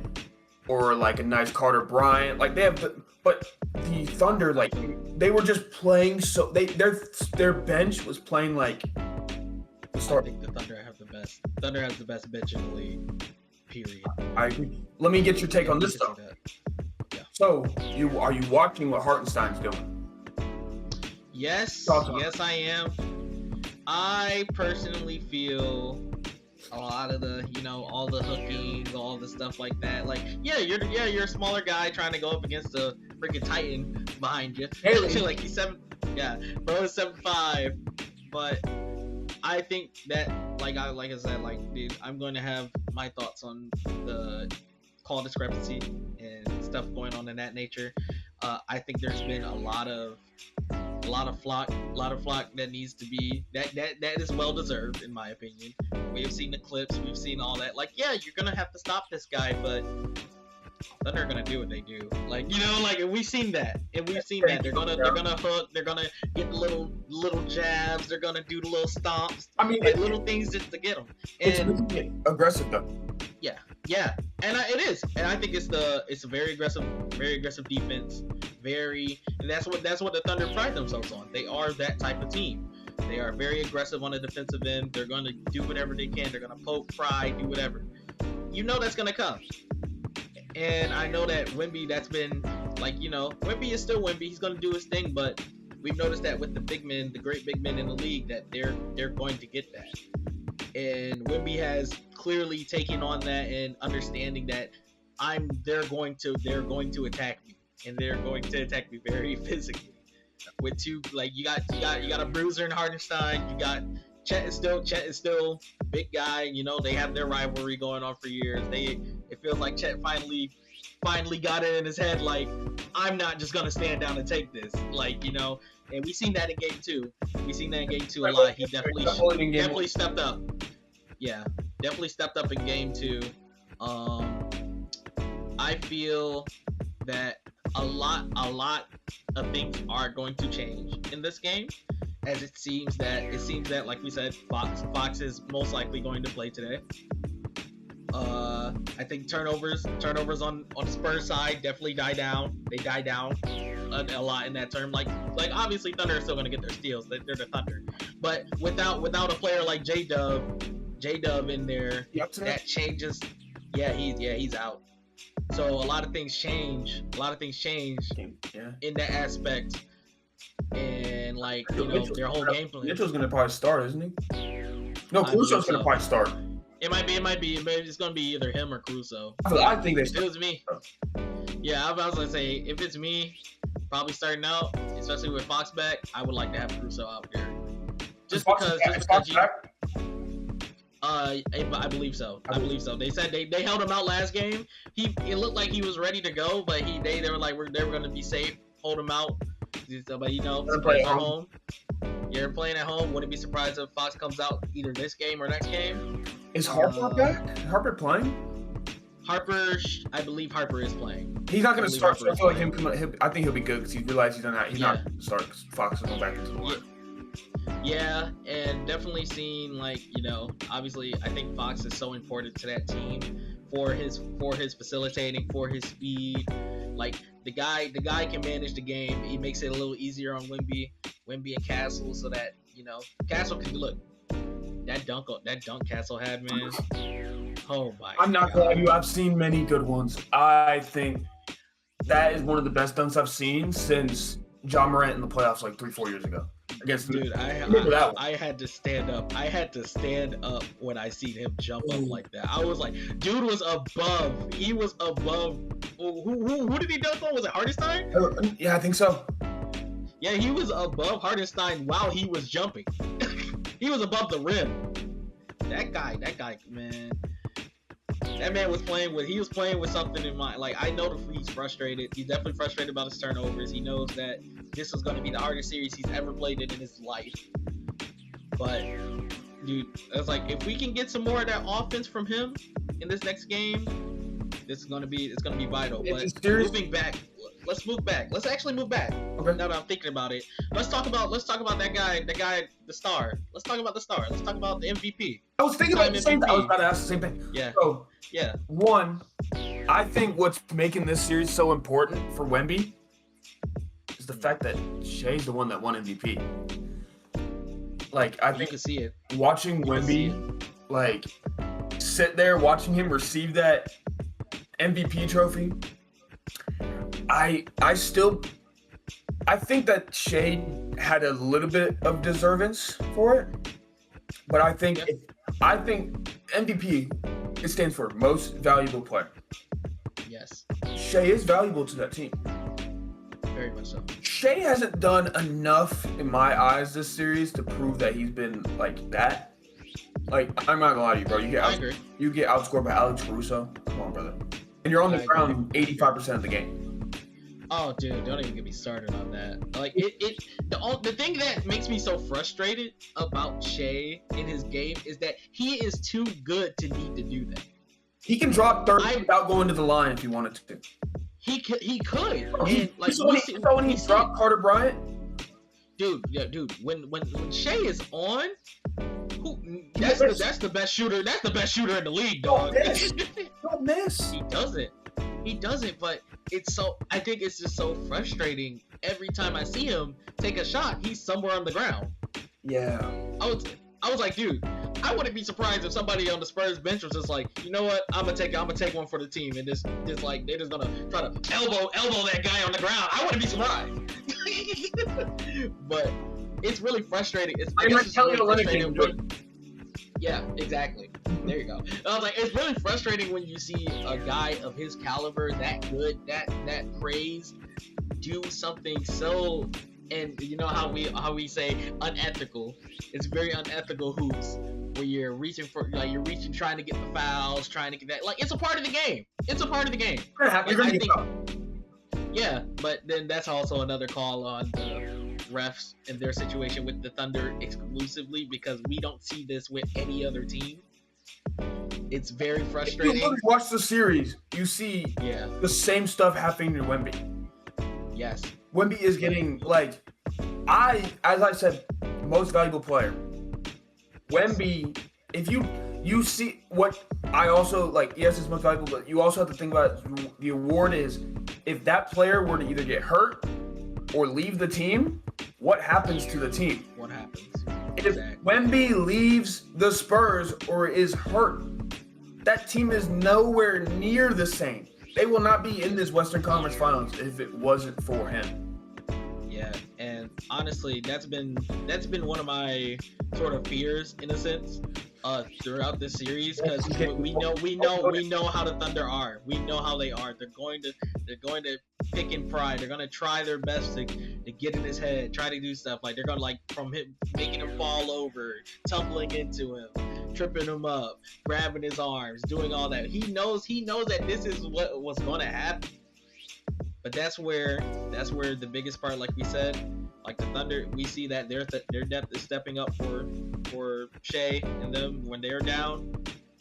or like a nice Carter Bryant. Like they have, but the Thunder, like they were just playing. So their bench was playing like. I think the Thunder have the best. Thunder has the best bench in the league. Period. I agree. Let me get your take on this stuff. Yeah. So are you watching what Hartenstein's doing? Yes, yes, I am. I personally feel a lot of the, all the hooking, all the stuff like that. Like, you're a smaller guy trying to go up against a freaking Titan behind you. Hey. Like he's 7, bro is 7'5", but I think that, like I said, dude, I'm going to have my thoughts on the call discrepancy and stuff going on in that nature. I think there's been a lot of flock that needs to be that is well deserved in my opinion. We have seen the clips, we've seen all that. Like, yeah, you're gonna have to stop this guy, but Thunder are gonna do what they do. Like, and we've seen that. They're gonna hook, they're gonna get the little jabs, they're gonna do the little stomps. I mean, like little things just to get them. And it's aggressive though. Yeah, and it is, and I think it's a very aggressive defense. And that's what the Thunder pride themselves on. They are that type of team. They are very aggressive on the defensive end. They're going to do whatever they can. They're going to poke, pry, do whatever. That's going to come. And I know that Wemby, that's been Wemby is still Wemby. He's going to do his thing, but we've noticed that with the big men, the great big men in the league, that they're going to get that. And Wemby has clearly taken on that and understanding that they're going to attack me. And they're going to attack me very physically. With two, you got a bruiser in Hartenstein. You got Chet is still big guy. They have their rivalry going on for years. It feels like Chet finally got it in his head. Like, I'm not just gonna stand down and take this. And we've seen that in game 2. We've seen that in game 2 a lot. He definitely stepped up. Yeah, definitely stepped up in game 2. I feel that a lot of things are going to change in this game, as it seems that like we said, Fox is most likely going to play today. I think turnovers on the Spurs side definitely die down. They die down a lot in that term. Like obviously Thunder are still going to get their steals. They're the Thunder, but without a player like J-Dub in there, that changes. Yeah, he's out. So a lot of things change. In that aspect, and their whole game plan. Mitchell's gonna probably start, isn't he? No, Caruso's gonna probably start. It might be. It's gonna be either him or Caruso. I think they. If it was me, yeah, I was gonna say if it's me, probably starting out, especially with Fox back, I would like to have Caruso out there. Just because I believe so. They said they held him out last game. It looked like he was ready to go, but they were like they were gonna be safe, hold him out. But playing at home. You're playing at home. Wouldn't be surprised if Fox comes out either this game or next game. Is Harper back? Harper playing? I believe Harper is playing. He's not gonna start. So I feel like I think he'll be good because he realized he's not gonna start because Fox is going back into the line. Yeah, and definitely seeing obviously I think Fox is so important to that team for his facilitating, for his speed. Like the guy can manage the game. He makes it a little easier on Wemby and Castle, so that Castle can look that dunk Castle had, man. Oh my! I'm not gonna lie to you. I've seen many good ones. I think that is one of the best dunks I've seen since John Morant in the playoffs 3-4 years ago. I had to stand up. I had to stand up when I seen him jump up like that. I was like, dude was above. He was above. Who did he dunk on? Was it Hartenstein? Yeah, I think so. Yeah, he was above Hartenstein while he was jumping. He was above the rim. That guy, man. That man was playing with something in mind. I know he's frustrated. He's definitely frustrated about his turnovers. He knows that this is going to be the hardest series he's ever played in his life. But, dude, it's if we can get some more of that offense from him in this next game, it's going to be vital. But moving back, let's move back. Let's actually move back. Okay. Now that I'm thinking about it, let's talk about that guy, the star. Let's talk about the star. Let's talk about the MVP. I was thinking about the same thing. I was about to ask the same thing. Yeah. So, yeah. One, I think what's making this series so important for Wemby is the fact that Shea's the one that won MVP. Like, I You think can see it. watching You can see Wemby, like, sit there watching him receive that MVP trophy, I think that Shea had a little bit of deservance for it, but I think MVP, it stands for most valuable player. Yes, Shea is valuable to that team. very much so. Shea hasn't done enough in my eyes this series to prove that he's been like that. Like, I'm not gonna lie to you, bro. You get outscored by Alex Caruso. Come on, brother. And you're on the ground 85% of the game. Oh, dude, don't even get me started on that. Like, the thing that makes me so frustrated about Shea in his game is that he is too good to need to do that. He can drop 30 without going to the line if he wanted to. He could. And like, when he dropped Carter Bryant, dude. When Shea is on, that's the best shooter. That's the best shooter in the league, dog. Don't miss. He doesn't. But I think it's just so frustrating. Every time I see him take a shot, he's somewhere on the ground. Yeah. I was like, dude, I wouldn't be surprised if somebody on the Spurs bench was just like, you know what, I'm gonna take one for the team, and just like they're just gonna try to elbow that guy on the ground. I wouldn't be surprised. But it's really frustrating. Yeah, exactly. There you go. I was like, it's really frustrating when you see a guy of his caliber, that good, that praise, do something so. And you know how we say unethical. It's very unethical hoops where you're reaching, trying to get the fouls, trying to get that. Like, it's a part of the game. Yeah, but then that's also another call on the refs and their situation with the Thunder exclusively, because we don't see this with any other team. It's very frustrating. If you watch the series, you see the same stuff happening to Wemby. Yes. Wemby is getting, like, as I said, most valuable player. Wemby, if you see what I also, like, yes, it's most valuable, but you also have to think about the award is, if that player were to either get hurt or leave the team, what happens to the team? What happens? If Wemby leaves the Spurs or is hurt, that team is nowhere near the same. They will not be in this Western Conference Finals if it wasn't for him. Yeah, and honestly, that's been one of my sort of fears in a sense, throughout this series, because we know how the Thunder are. We know how they are. They're going to pick and pry. They're gonna try their best to get in his head, try to do stuff like they're gonna, like, from him making him fall over, tumbling into him, tripping him up, grabbing his arms, doing all that. He knows that this is what was gonna happen. But that's where the biggest part, like we said, like the Thunder, we see that their depth is stepping up for Shea and them when they're down.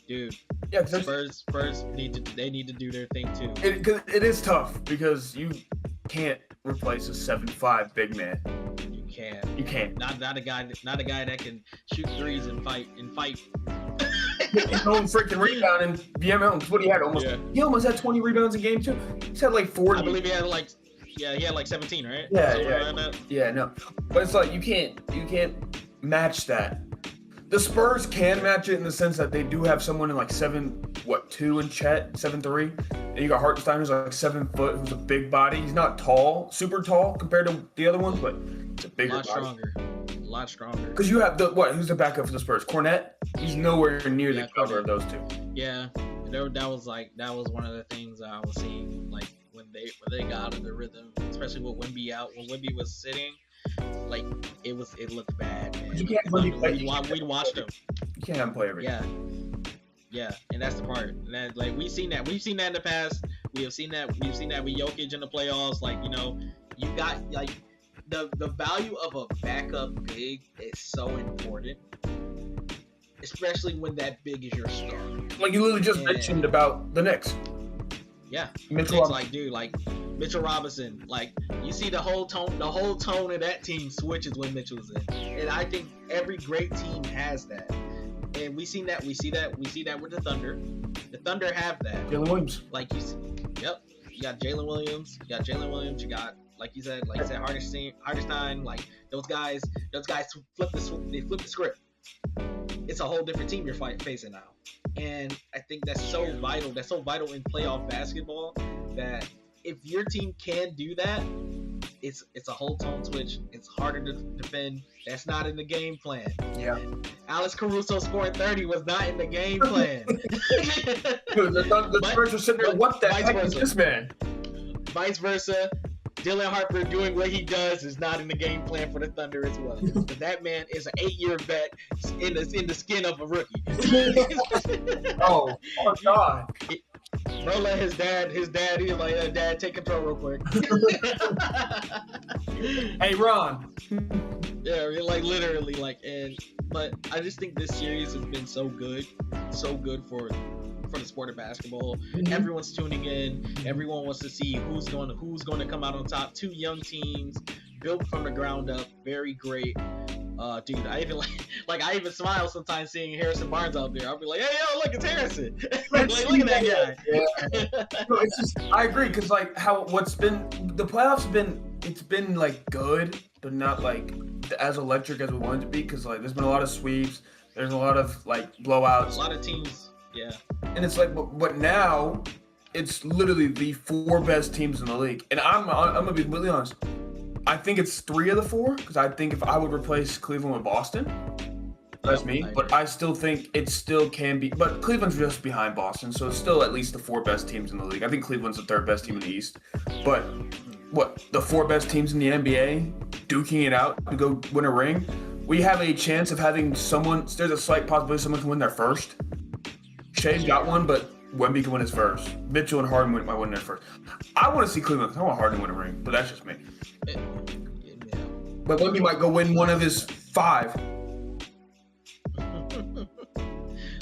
Dude, yeah, Spurs need to do their thing too. It is tough because you can't replace a 7'5" big man. You can't. Not a guy that can shoot threes and fight. His own freaking rebound and BML. What he had he almost had 20 rebounds in game 2. He's had like 40. I believe he had like 17, right? Yeah, no. But it's like you can't match that. The Spurs can match it in the sense that they do have someone in like 7'2" in Chet, 7'3", and you got Hartenstein who's like 7 foot, who's a big body. He's not tall, super tall compared to the other ones, but it's a bigger body. A lot stronger. Because you have who's the backup for the Spurs? Cornette? He's nowhere near the cover of those two. Yeah, that was one of the things I was seeing, like when they got out of the rhythm, especially with Wemby out. When Wemby was sitting, like it looked bad, man. You can't we watched him. You can't have him play every game. Yeah, and that's the part. And that, like, we've seen that in the past. We've seen that with Jokic in the playoffs. Like, you know, you got like the value of a backup big is so important, especially when that big is your star. Like you literally just mentioned about the Knicks. Yeah, Mitchell Robinson. Like, you see the whole tone of that team switches when Mitchell's in, and I think every great team has that. and we see that with the Thunder. The Thunder have that. Jalen Williams. Like you said, yep. You got Jalen Williams. You got, like you said, Hardenstein. Like those guys flip the script. It's a whole different team you're facing now, and I think that's so vital. That's so vital in playoff basketball. That if your team can do that, it's a whole tone switch. It's harder to defend. That's not in the game plan. Yeah. Alex Caruso scoring 30 was not in the game plan. Dude, the Spurs are sitting there. What the heck is this man? Vice versa. Dylan Harper doing what he does is not in the game plan for the Thunder as well. But that man is an 8-year vet in the skin of a rookie. Oh God. Bro, let his dad, he was like, Dad, take control real quick. Hey, Ron. Yeah, like literally, but I just think this series has been so good for the sport of basketball. Mm-hmm. Everyone's tuning in. Everyone wants to see who's going to come out on top. Two young teams built from the ground up. Very great. Dude, I even I even smile sometimes seeing Harrison Barnes out there. I'll be like, hey, yo, look, it's Harrison. Like, look at that guy. Yeah. No, it's just, I agree, because like the playoffs it's been like good, but not like as electric as we want it to be, because like there's been a lot of sweeps, there's a lot of like blowouts, a lot of teams, yeah. And it's like, but now it's literally the 4 best teams in the league, and I'm gonna be completely honest. I think it's 3 of the 4, because I think if I would replace Cleveland with Boston, that's me. But I still think it still can be. But Cleveland's just behind Boston, so it's still at least the 4 best teams in the league. I think Cleveland's the 3rd best team in the East. But the 4 best teams in the NBA duking it out to go win a ring? We have a chance of having someone. There's a slight possibility someone can win their first. Shea's got one, but Wemby can win his first. Mitchell and Harden might win their first. I want to see Cleveland. I want Harden to win a ring, but that's just me. Yeah. But Wemby might go win one of his 5.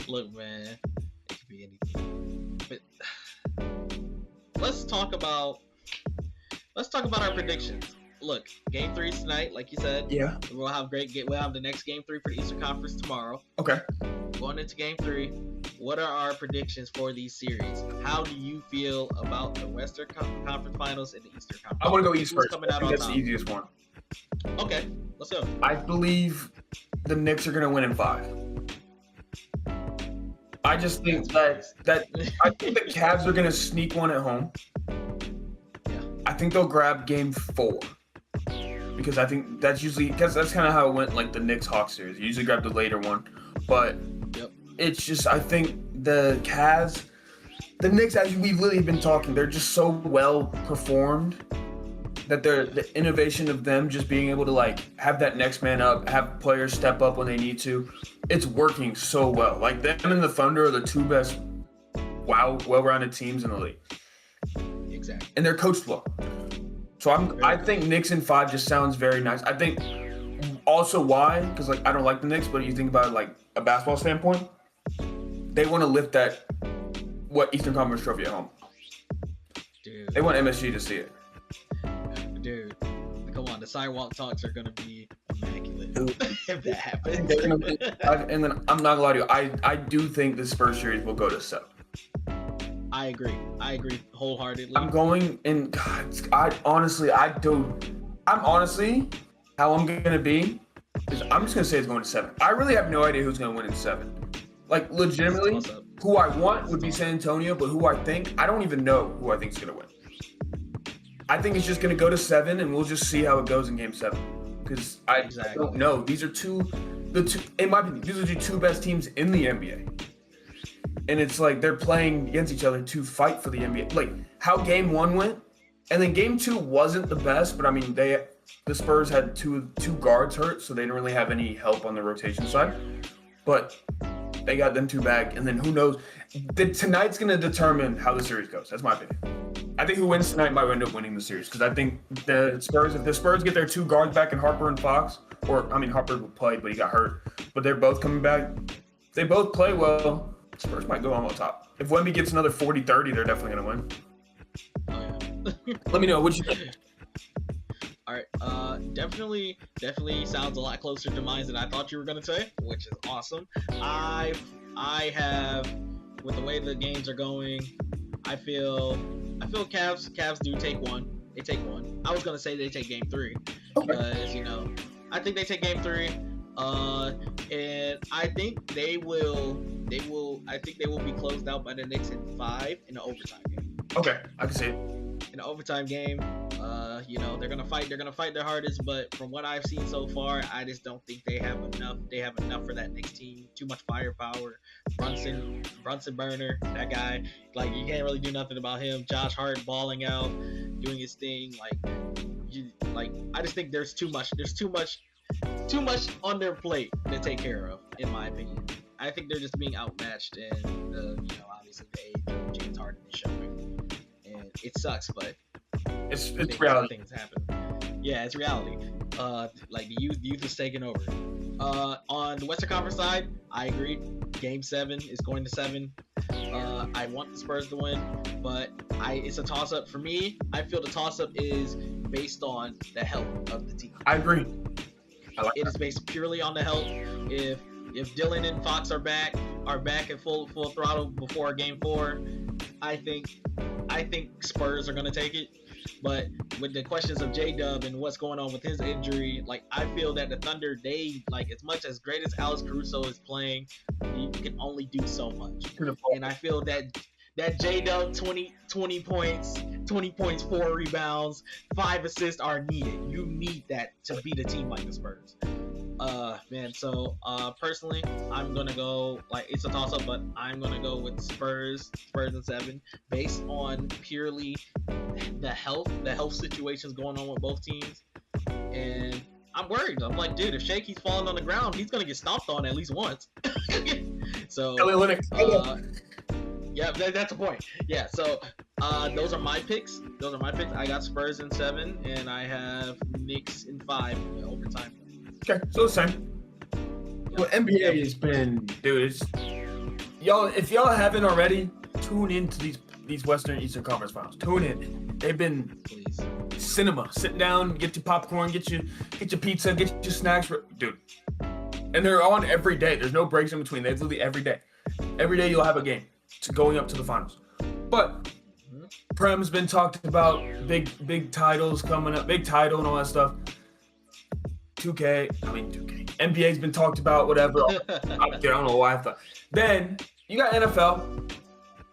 Look, man, it could be anything. But let's talk about our predictions. Look, Game 3 tonight, like you said. Yeah. We'll have the next Game 3 for the Eastern Conference tomorrow. Okay. Going into Game 3, what are our predictions for these series? How do you feel about the Western Conference Finals and the Eastern Conference? I want to go East Who's first. Coming out That's on the top? easiest one. Okay, let's go. I believe the Knicks are going to win in 5. I just think that I think the Cavs are going to sneak one at home. Yeah. I think they'll grab Game 4. Because I think that's kind of how it went, like the Knicks-Hawks series. You usually grab the later one. But It's just, I think the Cavs, the Knicks, as we've literally been talking, they're just so well performed that the innovation of them just being able to like have that next man up, have players step up when they need to, it's working so well. Like them and the Thunder are the 2 best, well-rounded teams in the league. Exactly. And they're coached well. So I think Knicks in 5 just sounds very nice. I think also why, because like I don't like the Knicks, but you think about it like a basketball standpoint, they want to lift that Eastern Conference trophy at home. Dude. They want MSG to see it. Dude, come on, the sidewalk talks are gonna be immaculate if that happens. And then I'm not gonna lie to you, I do think the Spurs series will go to 7. I agree wholeheartedly. I'm going, and God, how I'm gonna be is I'm just gonna say it's going to 7. I really have no idea who's gonna win in 7. Like legitimately, who I want would be San Antonio, but who I think, I don't even know who I think is gonna win. I think it's just gonna go to 7, and we'll just see how it goes in Game 7. Because I don't know. These are in my opinion, these are the 2 best teams in the NBA. And it's like they're playing against each other to fight for the NBA. Like how Game 1 went, and then Game 2 wasn't the best, but I mean the Spurs had two guards hurt, so they didn't really have any help on the rotation side. But they got them 2 back, and then who knows? Tonight's gonna determine how the series goes. That's my opinion. I think who wins tonight might end up winning the series, because I think if the Spurs get their 2 guards back in Harper and Fox, Harper played, but he got hurt, but they're both coming back. If they both play well, Spurs might go on top. If Wemby gets another 40-30, they're definitely going to win. Oh, yeah. Let me know. What you think? All right. Definitely sounds a lot closer to mine than I thought you were gonna say, which is awesome. I have, with the way the games are going, I feel Cavs do take one. They take one. I was gonna say they take game 3 because I think they take game 3. And I think they will. I think they will be closed out by the Knicks in 5 in an overtime game. Okay, I can see it. In an overtime game, they're gonna fight. They're gonna fight their hardest. But from what I've seen so far, I just don't think they have enough. They have enough for that Knicks team. Too much firepower. Brunson Burner, that guy. Like, you can't really do nothing about him. Josh Hart balling out, doing his thing. I just think there's too much. There's too much on their plate to take care of, in my opinion. I think they're just being outmatched, and obviously the age of James Harden is showing, and it sucks, but it's reality. Things happen. Yeah, it's reality. The youth is taking over. On the Western Conference side, I agree. Game 7 is going to 7. I want the Spurs to win, but it's a toss-up for me. I feel the toss-up is based on the health of the team. I agree. It is based purely on the health. If Dylan and Fox are back at full throttle before game 4, I think Spurs are gonna take it. But with the questions of J-Dub and what's going on with his injury, I feel that the Thunder, they, as much as great as Alex Caruso is playing, you can only do so much. And I feel that J-Dub 20 points, 4 rebounds, 5 assists are needed. You need that to beat a team like the Spurs. So personally, I'm gonna go, it's a toss-up, but I'm gonna go with Spurs in 7, based on purely the health situations going on with both teams. And I'm worried. I'm like, dude, if Shea keeps falling on the ground, he's gonna get stomped on at least once. So yeah, that's the point. Yeah, so those are my picks. I got Spurs in 7, and I have Knicks in 5 in overtime. Okay, so the same. Well, NBA has been, dude. If y'all haven't already, tune into these Western Eastern Conference Finals. Tune in. They've been cinema. Sit down, get your popcorn, get your pizza, get your snacks, dude. And they're on every day. There's no breaks in between. They literally every day. Every day you'll have a game going up to the finals. But Prem's been talked about, big titles coming up, big title and all that stuff. 2K. NBA's been talked about, whatever. I don't know why I thought. Then you got NFL.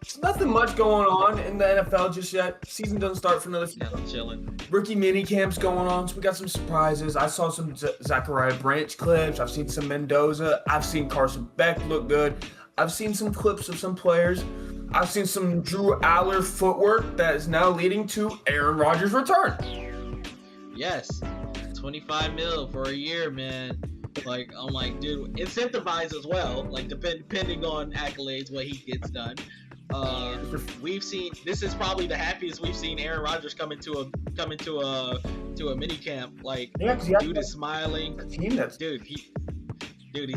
There's nothing much going on in the NFL just yet. Season doesn't start for another few. Yeah, I'm chilling. Rookie minicamps going on, so we got some surprises. I saw some Zachariah Branch clips. I've seen some Mendoza. I've seen Carson Beck look good. I've seen some clips of some players. I've seen some Drew Aller footwork that is now leading to Aaron Rodgers' return. Yes. 25 mil for a year, man. I'm like, dude, incentivized as well. Depending on accolades, what he gets done. We've seen, this is probably the happiest we've seen Aaron Rodgers come into a minicamp. Dude is smiling. He's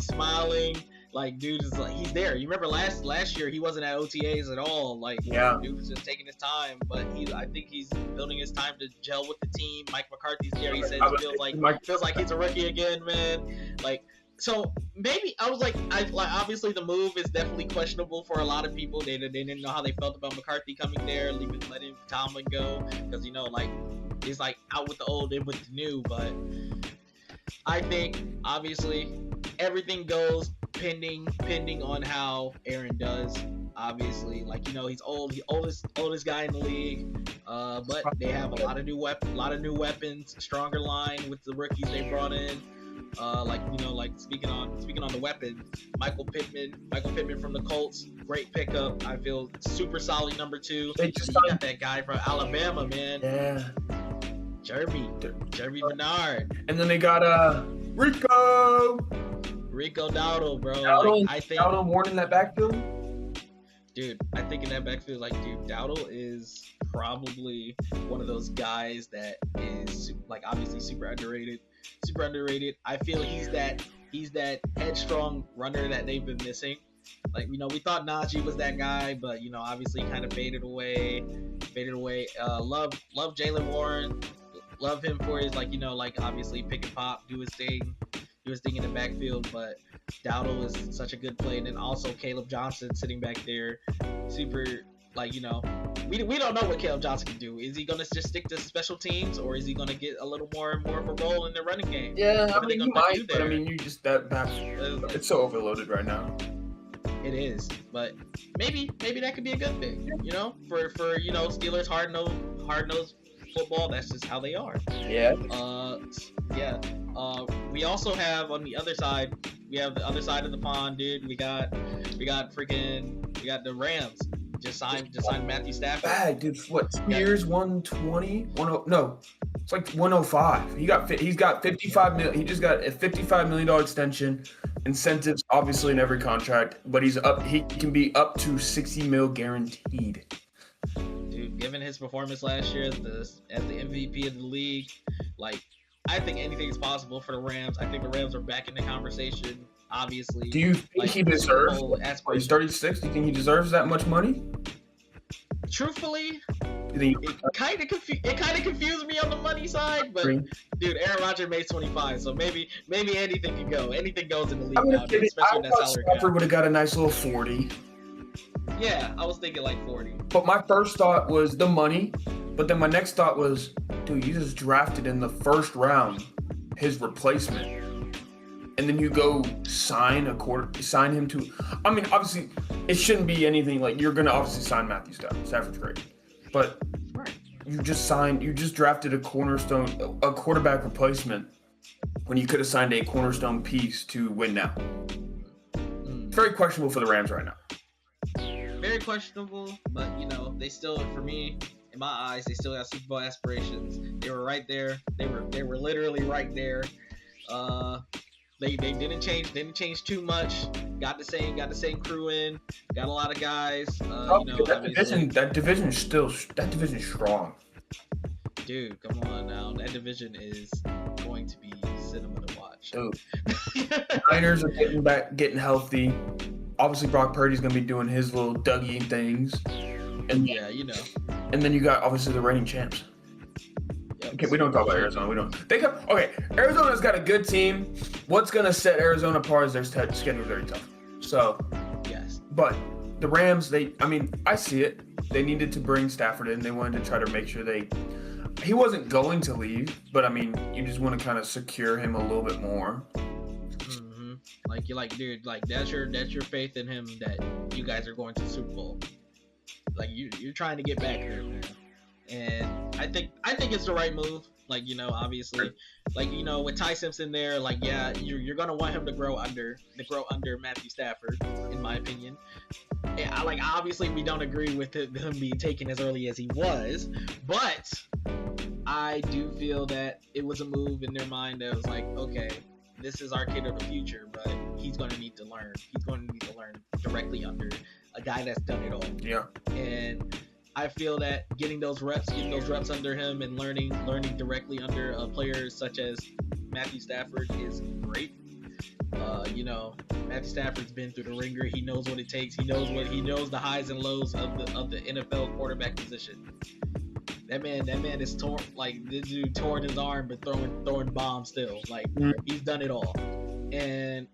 smiling. Dude is he's there. You remember last year he wasn't at OTAs at all. Dude was just taking his time, but I think he's building his time to gel with the team. Mike McCarthy's there. He says feels like he's a rookie again, man. So maybe I was obviously the move is definitely questionable for a lot of people. They didn't know how they felt about McCarthy coming there, letting Tomlin go, because it's out with the old, in with the new. But I think obviously everything goes pending on how Aaron does. Obviously, he's old, oldest guy in the league. But they have a lot of new weapons, stronger line with the rookies they brought in. Speaking on the weapons, Michael Pittman from the Colts, great pickup. I feel super solid number 2. You got that guy from Alabama, man. Yeah. Jeremy Bernard. And then they got Rico Dowdle, bro. I think Dowdle more in that backfield. Dude, I think in that backfield, Dowdle is probably one of those guys that is obviously super underrated. I feel he's that headstrong runner that they've been missing. We thought Najee was that guy, but obviously kind of faded away. Love Jaylen Warren. love him for his like obviously pick and pop, do his thing in the backfield. But Dowdle is such a good play, and then also Caleb Johnson sitting back there, super we don't know what Caleb Johnson can do. Is he gonna just stick to special teams, or is he gonna get a little more of a role in the running game? Yeah, I mean, you might, but I mean, you just it's so overloaded right now. It is, but maybe that could be a good thing. For Steelers hard-nosed football. That's just how they are. Yeah. We also have on the other side. We have the other side of the pond, dude. We got the Rams. Just signed Matthew Stafford. Bad, dude. What? 2 years, 120? No, it's like 105. He's got 55 million. He just got a $55 million extension. Incentives, obviously, in every contract, but he can be up to 60 mil guaranteed. Dude, given his performance last year as the MVP of the league, I think anything is possible for the Rams. I think the Rams are back in the conversation. Obviously. Do you think he deserves? He's 36. Do you think he deserves that much money? Truthfully, it kind of confused me on the money side, but dude, Aaron Rodgers made 25, so maybe anything can go. Anything goes in the league now, especially in that salary cap. Stafford would have got a nice little 40. Yeah, I was thinking like 40. But my first thought was the money, but then my next thought was, dude, you just drafted in the first round his replacement. And then you go sign him to. I mean, obviously, it shouldn't be anything like you're gonna obviously sign Matthew Stafford. Stafford's great, but you just drafted a quarterback replacement when you could have signed a cornerstone piece to win now. It's very questionable for the Rams right now. Very questionable, but they still, for me, in my eyes, they still have Super Bowl aspirations. They were right there. They were literally right there. They didn't change too much. Got the same crew in. Got a lot of guys. That division is strong. Dude, come on now. That division is going to be cinema to watch. Dude. Niners are getting healthy. Obviously, Brock Purdy's gonna be doing his little Dougie things. And And then you got obviously the reigning champs. Okay, we don't talk about Arizona. Arizona's got a good team. What's going to set Arizona apart is their schedule very tough. So, yes. But the Rams, I see it. They needed to bring Stafford in. They wanted to try to make sure he wasn't going to leave, but you just want to kind of secure him a little bit more. Mm-hmm. Dude, that's your faith in him that you guys are going to the Super Bowl. You're trying to get back there, man. And I think it's the right move. Obviously, with Ty Simpson there, you're gonna want him to grow under Matthew Stafford, in my opinion. Obviously, we don't agree with him being taken as early as he was, but I do feel that it was a move in their mind that was okay, this is our kid of the future, but he's gonna need to learn. He's going to need to learn directly under a guy that's done it all. Yeah. And I feel that getting those reps under him and learning directly under players such as Matthew Stafford is great. Matthew Stafford's been through the ringer. He knows what it takes. He knows the highs and lows of the NFL quarterback position. That man is torn. This dude tore his arm, but throwing bombs still. He's done it all, and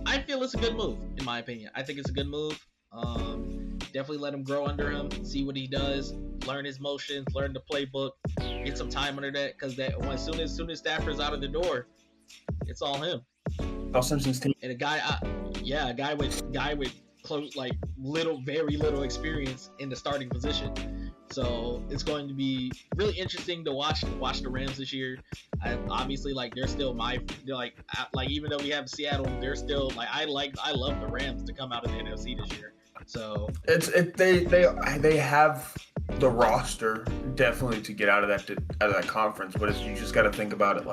I feel it's a good move. In my opinion, I think it's a good move. Definitely let him grow under him, see what he does, learn his motions, learn the playbook, get some time under that, because as soon as Stafford's out of the door, it's all him. All Simpson's team. And a guy with close, very little experience in the starting position. So it's going to be really interesting to watch the Rams this year. Obviously, they're still even though we have Seattle, they're still I love the Rams to come out of the NFC this year. So they have the roster definitely to get out of that conference, but you just got to think about it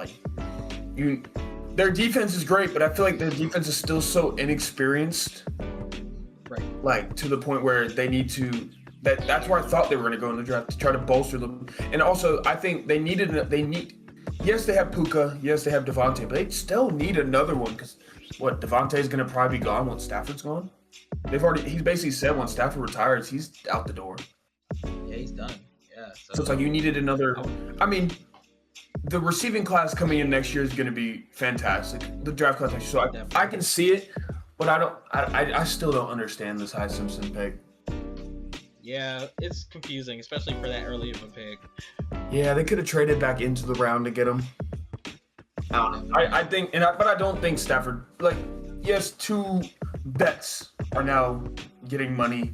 their defense is great, but I feel like their defense is still so inexperienced, right? To the point where they need to. That's where I thought they were going to go in the draft to try to bolster them, and also I think they need. Yes, they have Puka. Yes, they have Devontae, but they still need another one because Devontae's going to probably be gone once Stafford's gone. He's basically said when Stafford retires, he's out the door. Yeah, he's done. Yeah. So it's you needed another. the receiving class coming in next year is going to be fantastic. The draft class next year. So I can see it, but I still don't understand this Ty Simpson pick. Yeah, it's confusing, especially for that early of a pick. Yeah, they could have traded back into the round to get him. I don't know. I think, but I don't think Stafford. Like, yes, two vets are now getting money.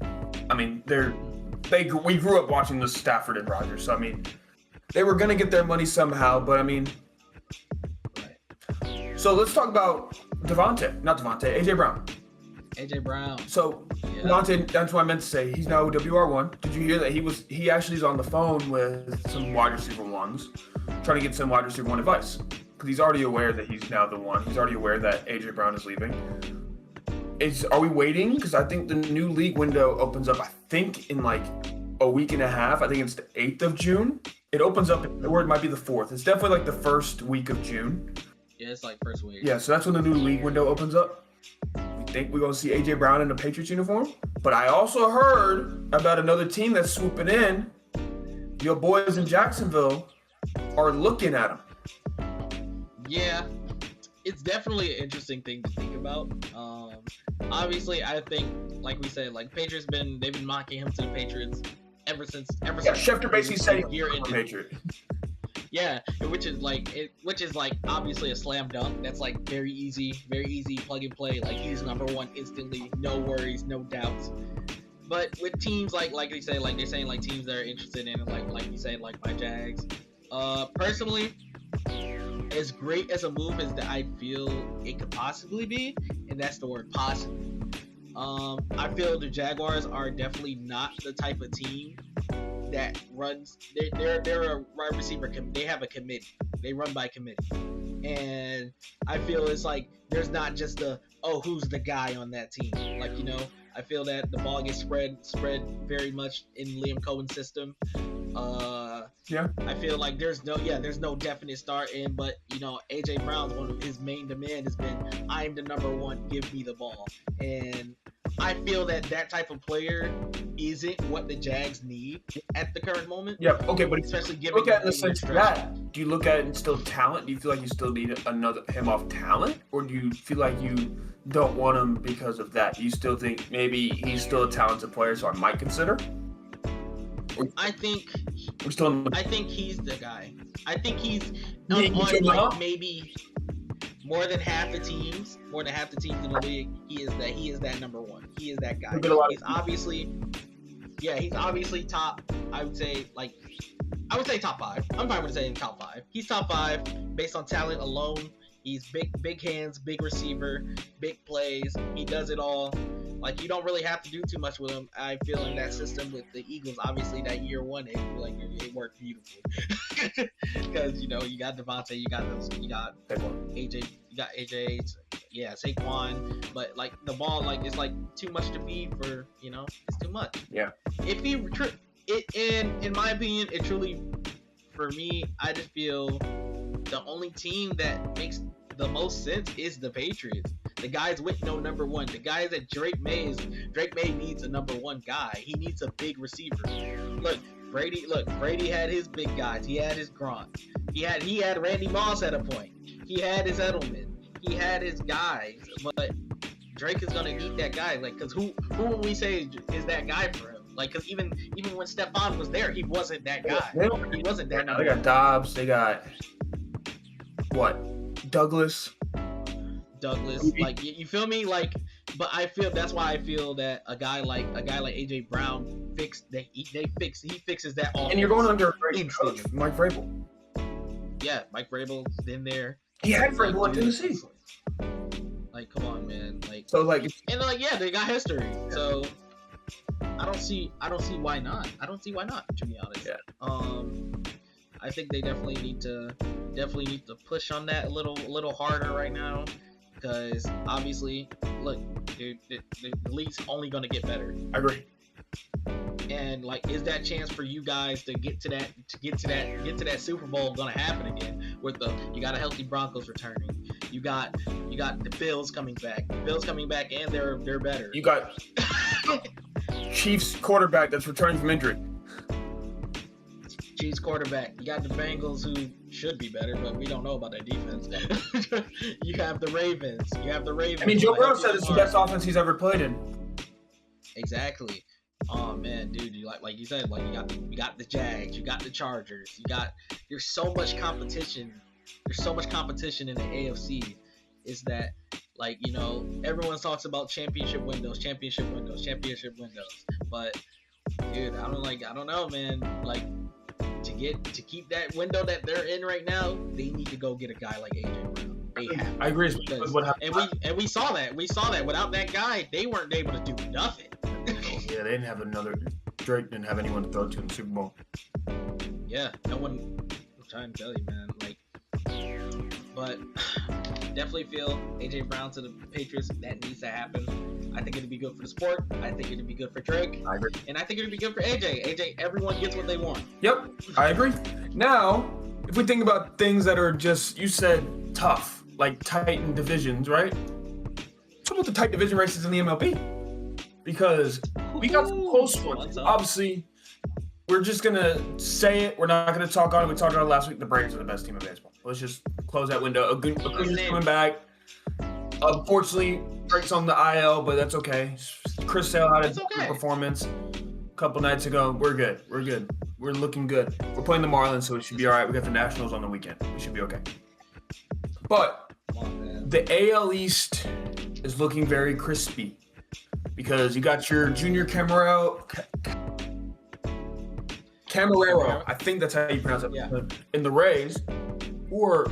I mean, we grew up watching the Stafford and Rodgers, so I mean, they were gonna get their money somehow. But I mean, so let's talk about AJ Brown. AJ Brown. So Devontae, that's what I meant to say. He's now WR1. Did you hear that he actually is on the phone with some wide receiver ones, trying to get some wide receiver one advice. Because he's already aware that he's now the one. He's already aware that AJ Brown is leaving. Are we waiting? Because I think the new league window opens up, I think, in like a week and a half. I think it's the 8th of June. It opens up, or it might be the 4th. It's definitely like the first week of June. Yeah, it's like first week. Yeah, so that's when the new league window opens up. We think we're going to see AJ Brown in a Patriots uniform. But I also heard about another team that's swooping in. Your boys in Jacksonville are looking at him. Yeah, it's definitely an interesting thing to think about. Obviously, I think, like we said, like Patriots they've been mocking him to the Patriots ever since. Schefter basically said he's a Patriot. Yeah, which is like obviously a slam dunk. That's like very easy plug and play. Like he's number one instantly, no worries, no doubts. But with teams like they say, like they're saying like teams that are interested in it, like you say, like my Jags. Personally, as great as a move as that I feel it could possibly be, and that's the word possibly. I feel the Jaguars are definitely not the type of team that runs. They're a wide receiver. They have a committee. They run by committee, and I feel it's like there's not just who's the guy on that team. Like I feel that the ball gets spread very much in Liam Cohen's system. I feel like there's no definite start in, but AJ Brown's one of his main demand has been I'm the number one, give me the ball, and I feel that type of player isn't what the Jags need at the current moment. Yeah, okay, but especially given look at it in the sense of that. Do you look at it and still talent? Do you feel like you still need him off talent, or do you feel like you don't want him because of that? Do you still think maybe he's still a talented player, so I might consider? I think he's the guy. I think he's on maybe more than half the teams in the league. He is that number one. He is that guy. He's obviously top. I would say top 5. I'm fine with saying top 5. He's top 5 based on talent alone. He's big hands, big receiver, big plays. He does it all. Like, you don't really have to do too much with him. I feel in that system with the Eagles, obviously that year one, it worked beautifully. Because you got Devontae, you got AJ, yeah, Saquon, but like the ball, like it's like too much to feed for, it's too much. Yeah. In my opinion, it truly, for me, I just feel the only team that makes the most sense is the Patriots. The guys with no number one. The guys that Drake May needs a number one guy. He needs a big receiver. Brady had his big guys. He had his Gronk. He had Randy Moss at a point. He had his Edelman. He had his guys. But Drake is gonna need that guy. Like, cause who would we say is that guy for him? Like, cause even when Stephon was there, he wasn't that guy. He wasn't that. They got Dobbs. They got Douglas, like you feel me, like, but I feel that's why I feel that a guy like AJ Brown he fixes that all. And you're going under a great coach, Mike Vrabel. Yeah, Mike Vrabel's been there. He had Vrabel in Tennessee. Like, come on, man. Like, so like, and like, yeah, they got history. So I don't see why not. To be honest. Yeah. I think they definitely need to push on that a little harder right now, because obviously, look, the league's only gonna get better. I agree. And like, is that chance for you guys to get to that Super Bowl gonna happen again? With you got a healthy Broncos returning, you got the Bills coming back. And they're better. You got Chiefs quarterback that's returning from injury. Chiefs quarterback. You got the Bengals, who should be better, but we don't know about their defense. You have the Ravens. I mean, Joe Burrow said it's the best offense he's ever played in. Exactly. Oh man, dude, you like you said, like you got the Jags, you got the Chargers, there's so much competition. There's so much competition in the AFC. Is that like, you know, everyone talks about championship windows, but dude, I don't know, man. Like to keep that window that they're in right now, they need to go get a guy like AJ Brown. I agree with what happened. And we saw that. Without that guy, they weren't able to do nothing. Yeah, they didn't have Drake didn't have anyone to throw to in the Super Bowl. Yeah, no one. I'm trying to tell you, man. Like, but definitely feel AJ Brown to the Patriots. That needs to happen. I think it'd be good for the sport. I think it'd be good for Drake. I agree. And I think it'd be good for AJ. Everyone gets what they want. Yep, I agree. Now, if we think about things that are just, you said tough, like tight in divisions, right? What's about the tight division races in the MLB? Because we got some close ones. Obviously, we're just going to say it. We're not going to talk on it. We talked about it last week. The Braves are the best team in baseball. Let's just close that window. Acuna's coming back. Unfortunately, Drake's on the IL, but that's okay. Chris Sale had a good performance a couple nights ago. We're good. We're looking good. We're playing the Marlins, so it should be all right. We got the Nationals on the weekend. We should be okay. But the AL East is looking very crispy because you got your Junior Camarero, I think that's how you pronounce it, in the Rays, who are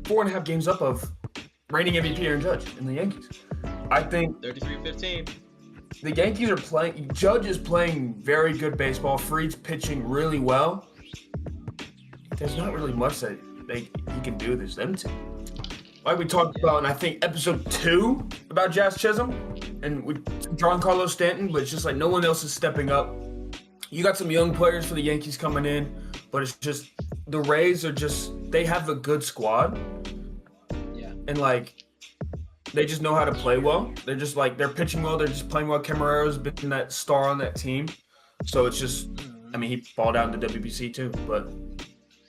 4.5 games up of reigning MVP Aaron Judge in the Yankees. I think 33-15. The Yankees are playing. Judge is playing very good baseball. Fried's pitching really well. There's not really much that he can do. There's them two. Like we talked about in, I think, episode 2 about Jazz Chisholm and with Giancarlo Stanton, but it's just like no one else is stepping up. You got some young players for the Yankees coming in, but it's just the Rays are just, they have a good squad. Yeah. And like, they just know how to play well. They're just like, they're pitching well. They're just playing well. Camarero's been that star on that team. So it's just, I mean, he balled out in the WBC too, but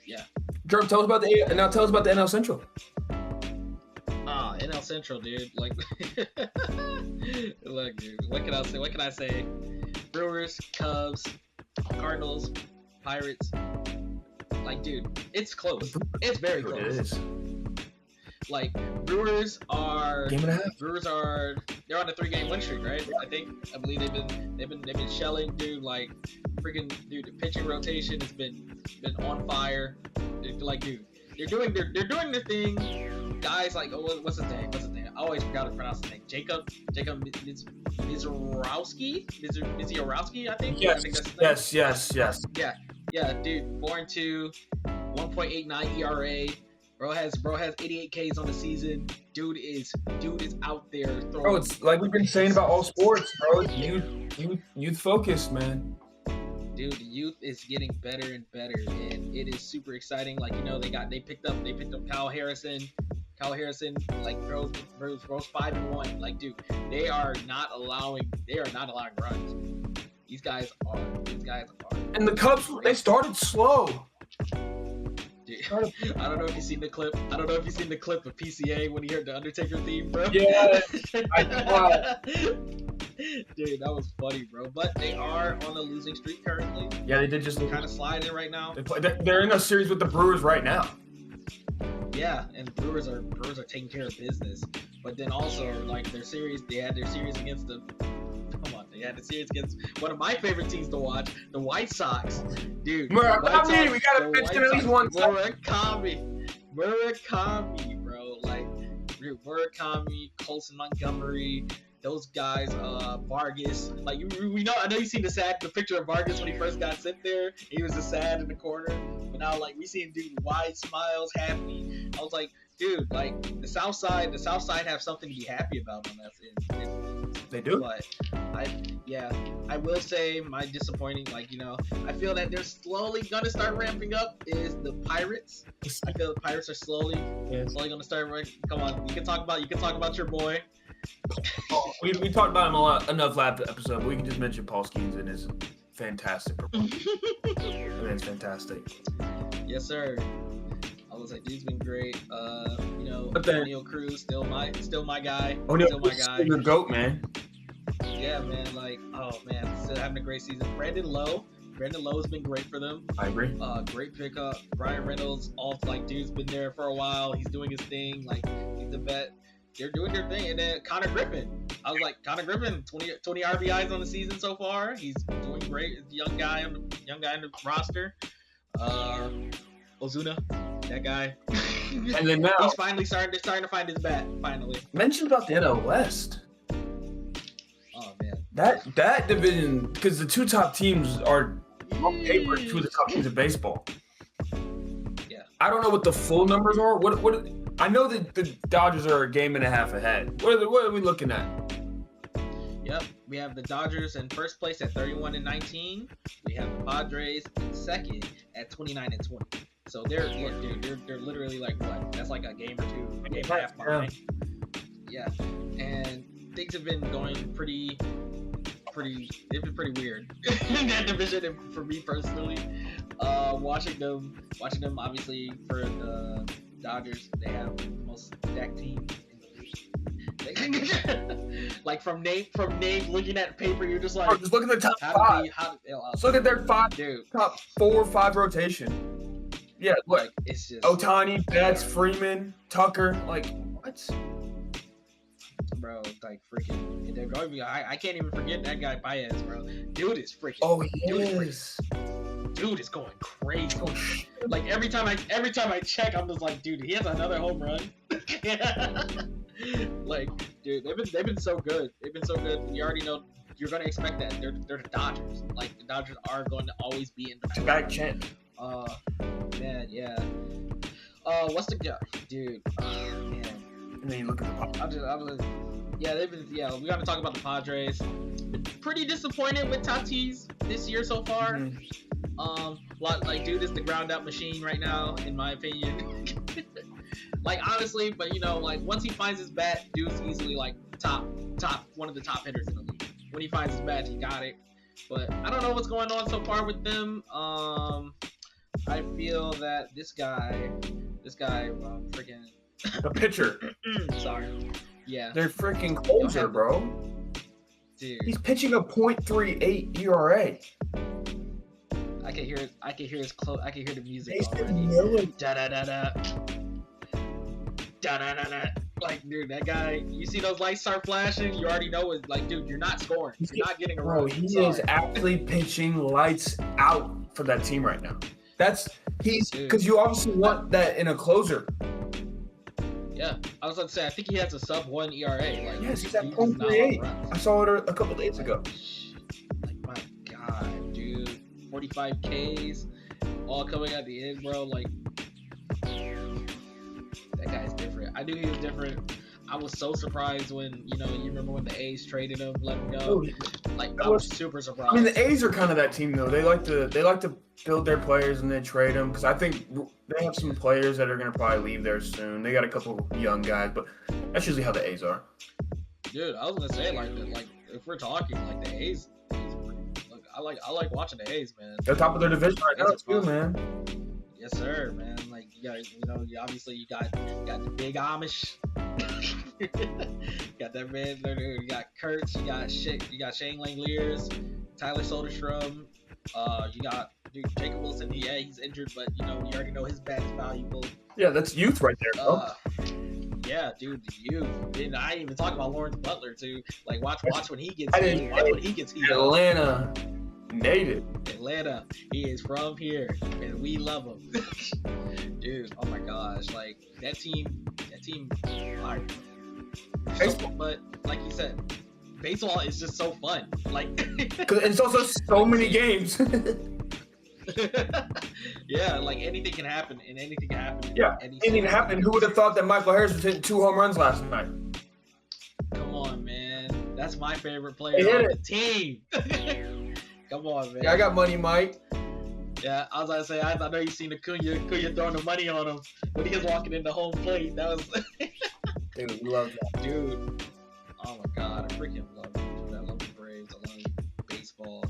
yeah. Germ, tell us about the NL Central. NL Central, dude. Like, look, dude. What can I say? Brewers, Cubs, Cardinals, Pirates. Like, dude, it's close. It's very close. It is. Like, Brewers are game and a half. They're on a 3-game win streak, right? I believe they've been shelling, dude. Like, freaking, dude, the pitching rotation has been on fire. Like, dude, they're doing their thing. Guys like, what's his name? I always forgot to pronounce his name. Jacob Mizorowski, I think. Yes. I think that's his name. Yes. Yeah, dude. 4-2, 1.89 ERA. Bro has 88 Ks on the season. Dude is out there throwing. Bro, it's like we've been saying about all sports, bro. Youth focused, man. Dude, the youth is getting better and better, and it is super exciting. Like, you know, they picked up Kyle Harrison. Kyle Harrison, like, throws 5-1. Like, dude, they are not allowing runs. These guys are. And the Cubs, they started slow. Dude, I don't know if you've seen the clip. of PCA when he heard the Undertaker theme, bro. Yeah, I dude, that was funny, bro. But they are on a losing streak currently. Yeah, they did just kind of sliding right now. They're in a series with the Brewers right now. Yeah, and the Brewers are taking care of business. But then also, like, they had their series against one of my favorite teams to watch, the White Sox. Dude, Murakami, we gotta mention at least one time. Murakami, bro. Like, Murakami, Colson Montgomery, those guys, Vargas. Like, we know. I know you seen the picture of Vargas when he first got sent there. He was just sad in the corner. But now, like, we see him do wide smiles, happy. I was like, dude, like, the South Side have something to be happy about on that. They do. But I will say my disappointing, like, you know, I feel that they're slowly gonna start ramping up is the Pirates. I feel the Pirates are slowly gonna start. Come on, you can talk about your boy. We talked about him a lot enough last episode, but we can just mention Paul Skeens and his fantastic performance. I think it's fantastic. Yes, sir. I was like, dude's been great. But then O'Neal Cruz still my guy. O'Neal Still my Cruz is guy. the GOAT, man. Yeah, man. Like, oh man, still having a great season. Brandon Lowe's been great for them. I agree. Great pickup. Brian Reynolds, dude's been there for a while. He's doing his thing. Like, he's the vet. They're doing their thing. And then Connor Griffin. I was like, Connor Griffin, 20 RBIs on the season so far. He's doing great. He's the young guy in the roster. Ozuna, that guy. And then now he's finally starting to find his bat. Finally. Mention about the NL West. Oh man. That division, because the two top teams are on paper two of the top teams in baseball. Yeah. I don't know what the full numbers are. What I know that the Dodgers are a game and a half ahead. What are we looking at? Yep, we have the Dodgers in first place at 31-19. We have the Padres in second at 29-20. So they're literally like what? That's like a game or two, a game and a half behind. Yeah, and things have been going pretty. They've been pretty weird in that division. And for me personally, watching them obviously for the Dodgers, they have the most stacked team in the league. Like from name, looking at paper, you're just like, just look at the top five. Just look at their top 4 or 5 rotation. Yeah, look, like, it's just Ohtani, Betts, Freeman, Tucker. Like what? Bro, like freaking, they're going to be. I can't even forget that guy Baez, bro. Dude is freaking. Oh, he is. Dude is going crazy. Like every time I check, I'm just like, dude, he has another home run. Like, dude, they've been so good. They've been so good. You already know. You're gonna expect that. They're the Dodgers. Like the Dodgers are going to always be in the back champ. Man, yeah. What's the guy, dude? Man. And then you look at the we got to talk about the Padres. Been pretty disappointed with Tatis this year so far. Mm-hmm. Dude is the ground out machine right now, in my opinion. Like honestly, but like once he finds his bat, dude's easily like top one of the top hitters in the league. When he finds his bat, he got it. But I don't know what's going on so far with them. I feel that this guy, freaking the pitcher. Sorry. Yeah. They're freaking closer, bro. Dude. He's pitching a .38 ERA. I can hear the music Jason already. Miller. Da da da da. Da da da da. Like, dude, that guy. You see those lights start flashing? You already know it's like, dude, you're not scoring. You're not getting a run. Bro, he is actually pitching lights out for that team right now. Because you obviously want that in a closer. Yeah, I was about to say, I think he has a sub-1 ERA. Like, yes, he's at .38. I saw it a couple days ago. Like, my God, dude. 45 Ks, all coming at the end, bro. Like, that guy's different. I knew he was different. I was so surprised when, you remember when the A's traded him, let him go. Like, I was super surprised. I mean, the A's are kind of that team, though. They like to build their players and then trade them, because I think they have some players that are going to probably leave there soon. They got a couple young guys, but that's usually how the A's are. Dude, I was going to say, like, if we're talking, like, the A's, look, I like watching the A's, man. They're top of their division right now, too, man. Yes, sir, man. Like, you got, obviously you got the big Amish. Got that man. You got Kurtz. You got Shane Langeliers, Tyler Soderstrom. You got Jacob Wilson. Yeah, he's injured, but you already know his bat is valuable. Yeah, that's youth right there, bro. Yeah, dude, the youth. And I didn't even talk about Lawrence Butler too. Like, watch when he gets heat. Watch when he gets heat. Atlanta native. Atlanta. He is from here, and we love him. Dude, oh my gosh, like that team. Alright. But like you said, baseball is just so fun. Like, it's also so many games. Yeah, like anything can happen, and anything can happen. Yeah, anything can happen. Who would have thought that Michael Harris was hitting 2 home runs last night? Come on, man. That's my favorite player on the team. Come on, man. Yeah, I got money, Mike. Yeah, I was about to say, I know you seen Acuna throwing the money on him when he was walking into home plate. That was. Dude, we love that. Dude, oh my God, I freaking love it. Dude, I love the Braves. I love baseball.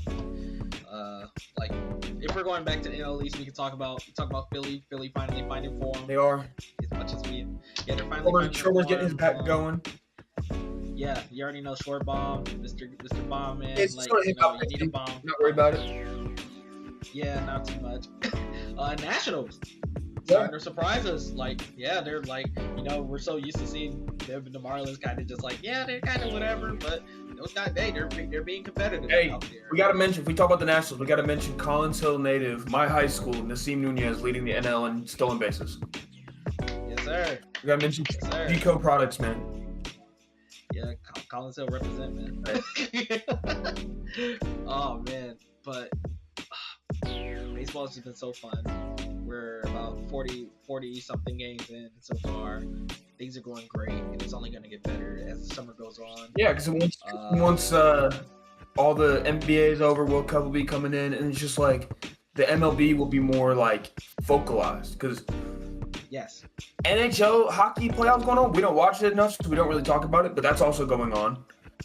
we're going back to the NL East, we can talk about Philly. Philly finally finding form. They are. As much as we, they're finally. Schwarber's getting his back going. Yeah, you already know Short Bomb, Mr. Bomb Man. It's like, gonna hit you need a bomb. Not worried about it. Yeah, not too much. Nationals. Yeah. Starting to surprise us. Like, yeah, they're like, we're so used to seeing them and the Marlins kind of just like, yeah, they're kind of whatever, but those guys, they're being competitive out there. We gotta mention, if we talk about the Nationals, we gotta mention Collins Hill native, my high school, Nasim Nunez leading the NL in stolen bases. Yes, sir. We gotta mention G-Co products, man. Yeah, Collins Hill represent, man. Oh man, but baseball's just been so fun. We're about 40 something games in so far. Things are going great, and it's only going to get better as the summer goes on. Yeah, because once all the NBA is over, World Cup will be coming in, and it's just like the MLB will be more like focalized. Because yes, NHL hockey playoffs going on. We don't watch it enough, so we don't really talk about it. But that's also going on.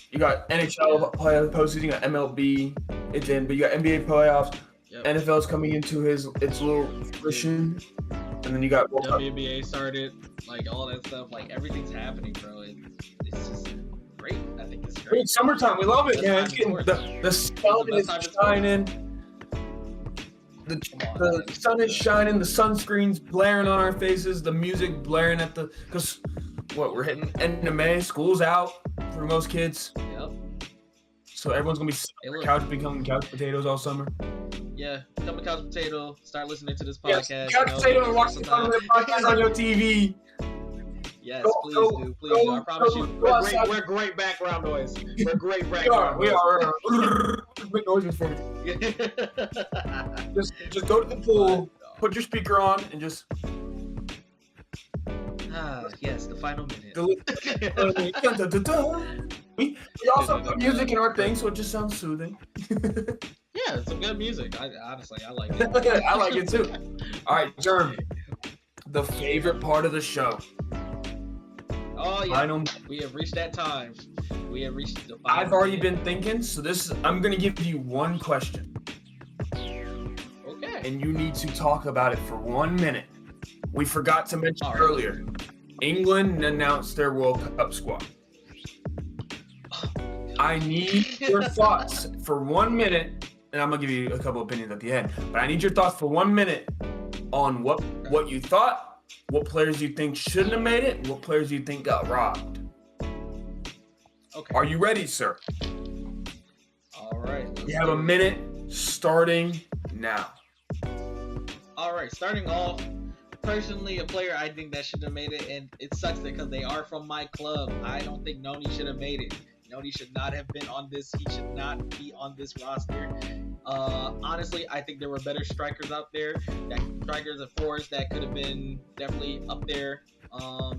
You got NHL postseason, you got MLB, it's in, but you got NBA playoffs. Yep. NFL's coming into its little fruition, and then you got WNBA started, like all that stuff, like everything's happening, bro. It's just great. I think it's great. It's summertime, we love it, man. It's getting, the sun is shining. The sun is shining. The sunscreen's blaring on our faces. The music blaring because we're hitting end of May. School's out for most kids. Yep. So everyone's gonna be becoming couch potatoes all summer. Yeah, become a couch potato. Start listening to this podcast. Yes, couch potato and watch the podcast on your TV. Yes, please do. I promise you, we're great background noise. We're great background noise. We are. Make noises for me. Just go to the pool, put your speaker on, and just. Yes, the final minute. We also put music in our thing, so it just sounds soothing. Yeah, some good music. Honestly, I like it. I like it too. All right, Germ. The favorite part of the show. Oh yeah. We have reached that time. We have reached the final I've already been thinking, so I'm gonna give you one question. Okay. And you need to talk about it for 1 minute. We forgot to mention earlier. England announced their World Cup squad. I need your thoughts for 1 minute, and I'm gonna give you a couple opinions at the end. But I need your thoughts for 1 minute on what you thought, what players you think shouldn't have made it, and what players you think got robbed. Okay. Are you ready, sir? All right. You have a minute starting now. All right, starting off. Personally, a player I think that should have made it, and it sucks because they are from my club. I don't think Noni should have made it. Noni should not have been on this. He should not be on this roster. Honestly, I think there were better strikers out there. Strikers and fours that could have been definitely up there.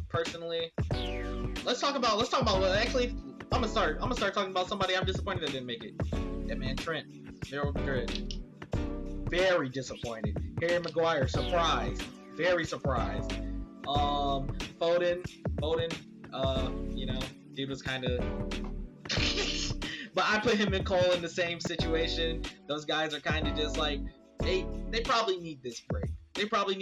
Personally, let's talk about. Actually, I'm gonna start talking about somebody I'm disappointed that didn't make it. That man Trent, Real Madrid. Very disappointed. Harry Maguire, surprised. Very surprised. Foden, dude was kind of. But I put him and Cole in the same situation. Those guys are kind of just like they probably need this break. Definitely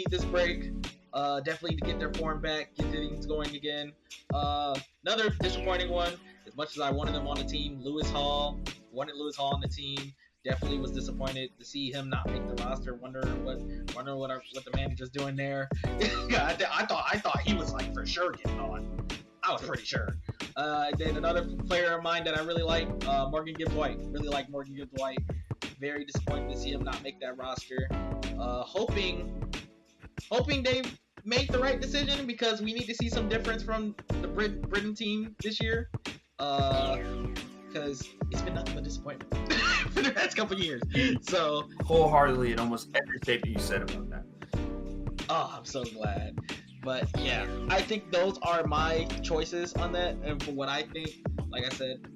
to get their form back, get things going again. Another disappointing one. As much as I wanted them on the team, Lewis Hall on the team. Definitely was disappointed to see him not make the roster. Wonder what the manager's doing there. I thought he was like for sure getting on. I was pretty sure. Then another player of mine that I really like, Morgan Gibbs White. Really like Morgan Gibbs White. Very disappointed to see him not make that roster. Hoping they make the right decision because we need to see some difference from the Britain team this year. Because it's been nothing but disappointment for the past couple years. So wholeheartedly in almost every statement you said about that. Oh, I'm so glad. But yeah, I think those are my choices on that, and for what I think, like I said.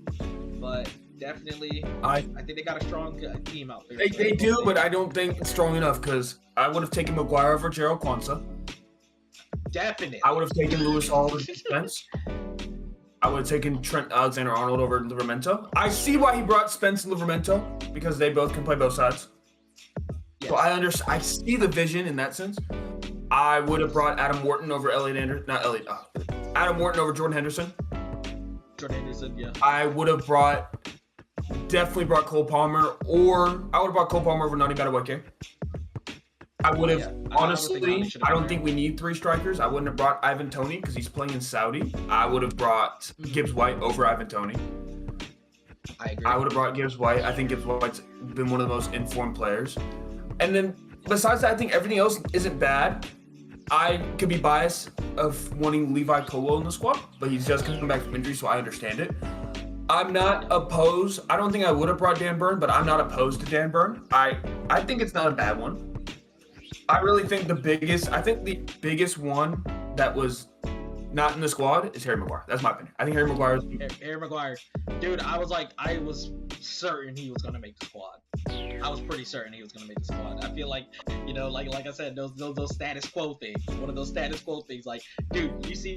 But definitely, I think they got a strong team out there. They do, but I don't think it's strong enough because I would have taken Maguire over Gerald Kwanzaa. Definitely. I would have taken Lewis Hall over Spence. I would have taken Trent Alexander-Arnold over Livramento. I see why he brought Spence and Livramento because they both can play both sides. Yes. So I see the vision in that sense. I would have brought Adam Wharton over Adam Wharton over Jordan Henderson. Jordan Henderson, yeah. I would have definitely brought Cole Palmer, or I would have brought Cole Palmer over Nani Madueke. I would have, honestly, I don't think we need 3 strikers. I wouldn't have brought Ivan Toney because he's playing in Saudi. I would have brought Gibbs White over Ivan Toney. I agree. I would have brought Gibbs White. I think Gibbs White's been one of the most informed players. And then, besides that, I think everything else isn't bad. I could be biased of wanting Levi Colwell in the squad, but he's just coming back from injury, so I understand it. I'm not opposed. I don't think I would have brought Dan Burn, but I'm not opposed to Dan Burn. I think it's not a bad one. I really think the biggest one that was not in the squad is Harry Maguire. That's my opinion. I think Harry Maguire. Harry Maguire, dude. I was certain he was gonna make the squad. I was pretty certain he was gonna make the squad. I feel like, like I said, those status quo things. One of those status quo things. Like, dude, you see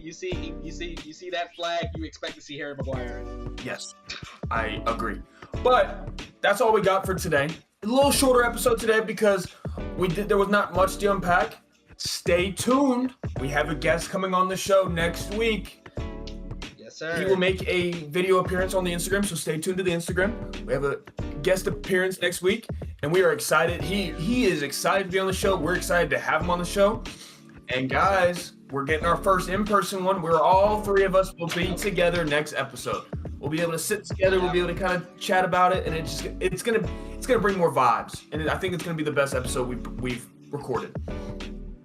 that flag, you expect to see Harry Maguire. Yes, I agree. But that's all we got for today. A little shorter episode today because there was not much to unpack. Stay tuned. We have a guest coming on the show next week. Yes, sir. He will make a video appearance on the Instagram, so stay tuned to the Instagram. We have a guest appearance next week, and we are excited. He is excited to be on the show. We're excited to have him on the show. And guys, we're getting our first in-person one where all 3 of us will be together next episode. We'll be able to sit together. We'll be able to kind of chat about it, and it's gonna bring more vibes. And I think it's gonna be the best episode we've recorded.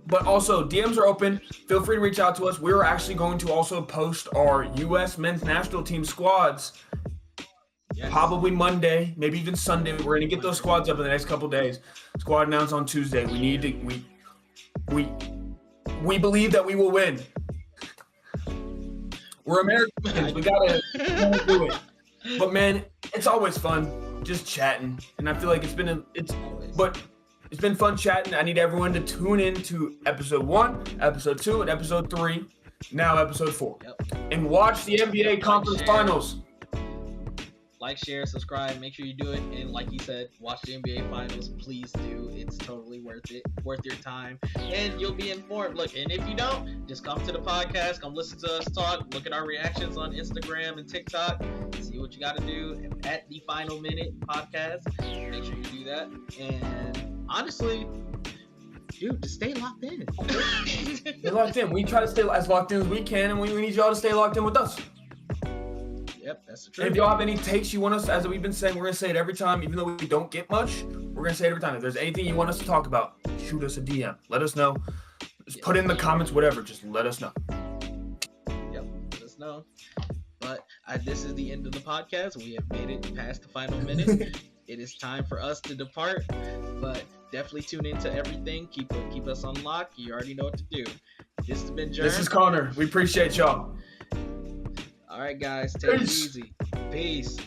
But also, DMs are open. Feel free to reach out to us. We're actually going to also post our U.S. men's national team squads. Yes. Probably Monday, maybe even Sunday. We're going to get those squads up in the next couple days. Squad announced on Tuesday. We believe that we will win. We're Americans. We gotta do it. But man, it's always fun just chatting. And I feel like it's been fun chatting. I need everyone to tune in to episode 1, episode 2, and episode 3, now episode 4. Yep. And watch the NBA conference finals. Like, share, subscribe. Make sure you do it. And like you said, watch the NBA finals. Please do. It's totally worth it. Worth your time. And you'll be informed. Look, and if you don't, just come to the podcast. Come listen to us talk. Look at our reactions on Instagram and TikTok. See what you got to do at the Final Minute podcast. Make sure you do that. And honestly, dude, just stay locked in. Stay locked in. We try to stay as locked in as we can, and we need y'all to stay locked in with us. Yep, that's the truth. And if y'all have any takes you want us, as we've been saying, we're going to say it every time, even though we don't get much, we're going to say it every time. If there's anything you want us to talk about, shoot us a DM. Let us know. Just put in the comments, whatever. Just let us know. Yep, let us know. But this is the end of the podcast. We have made it past the final minute. It is time for us to depart. But definitely tune into everything. Keep us on lock. You already know what to do. This has been Germ. This is Connor. We appreciate y'all. All right, guys. Take it easy. Peace.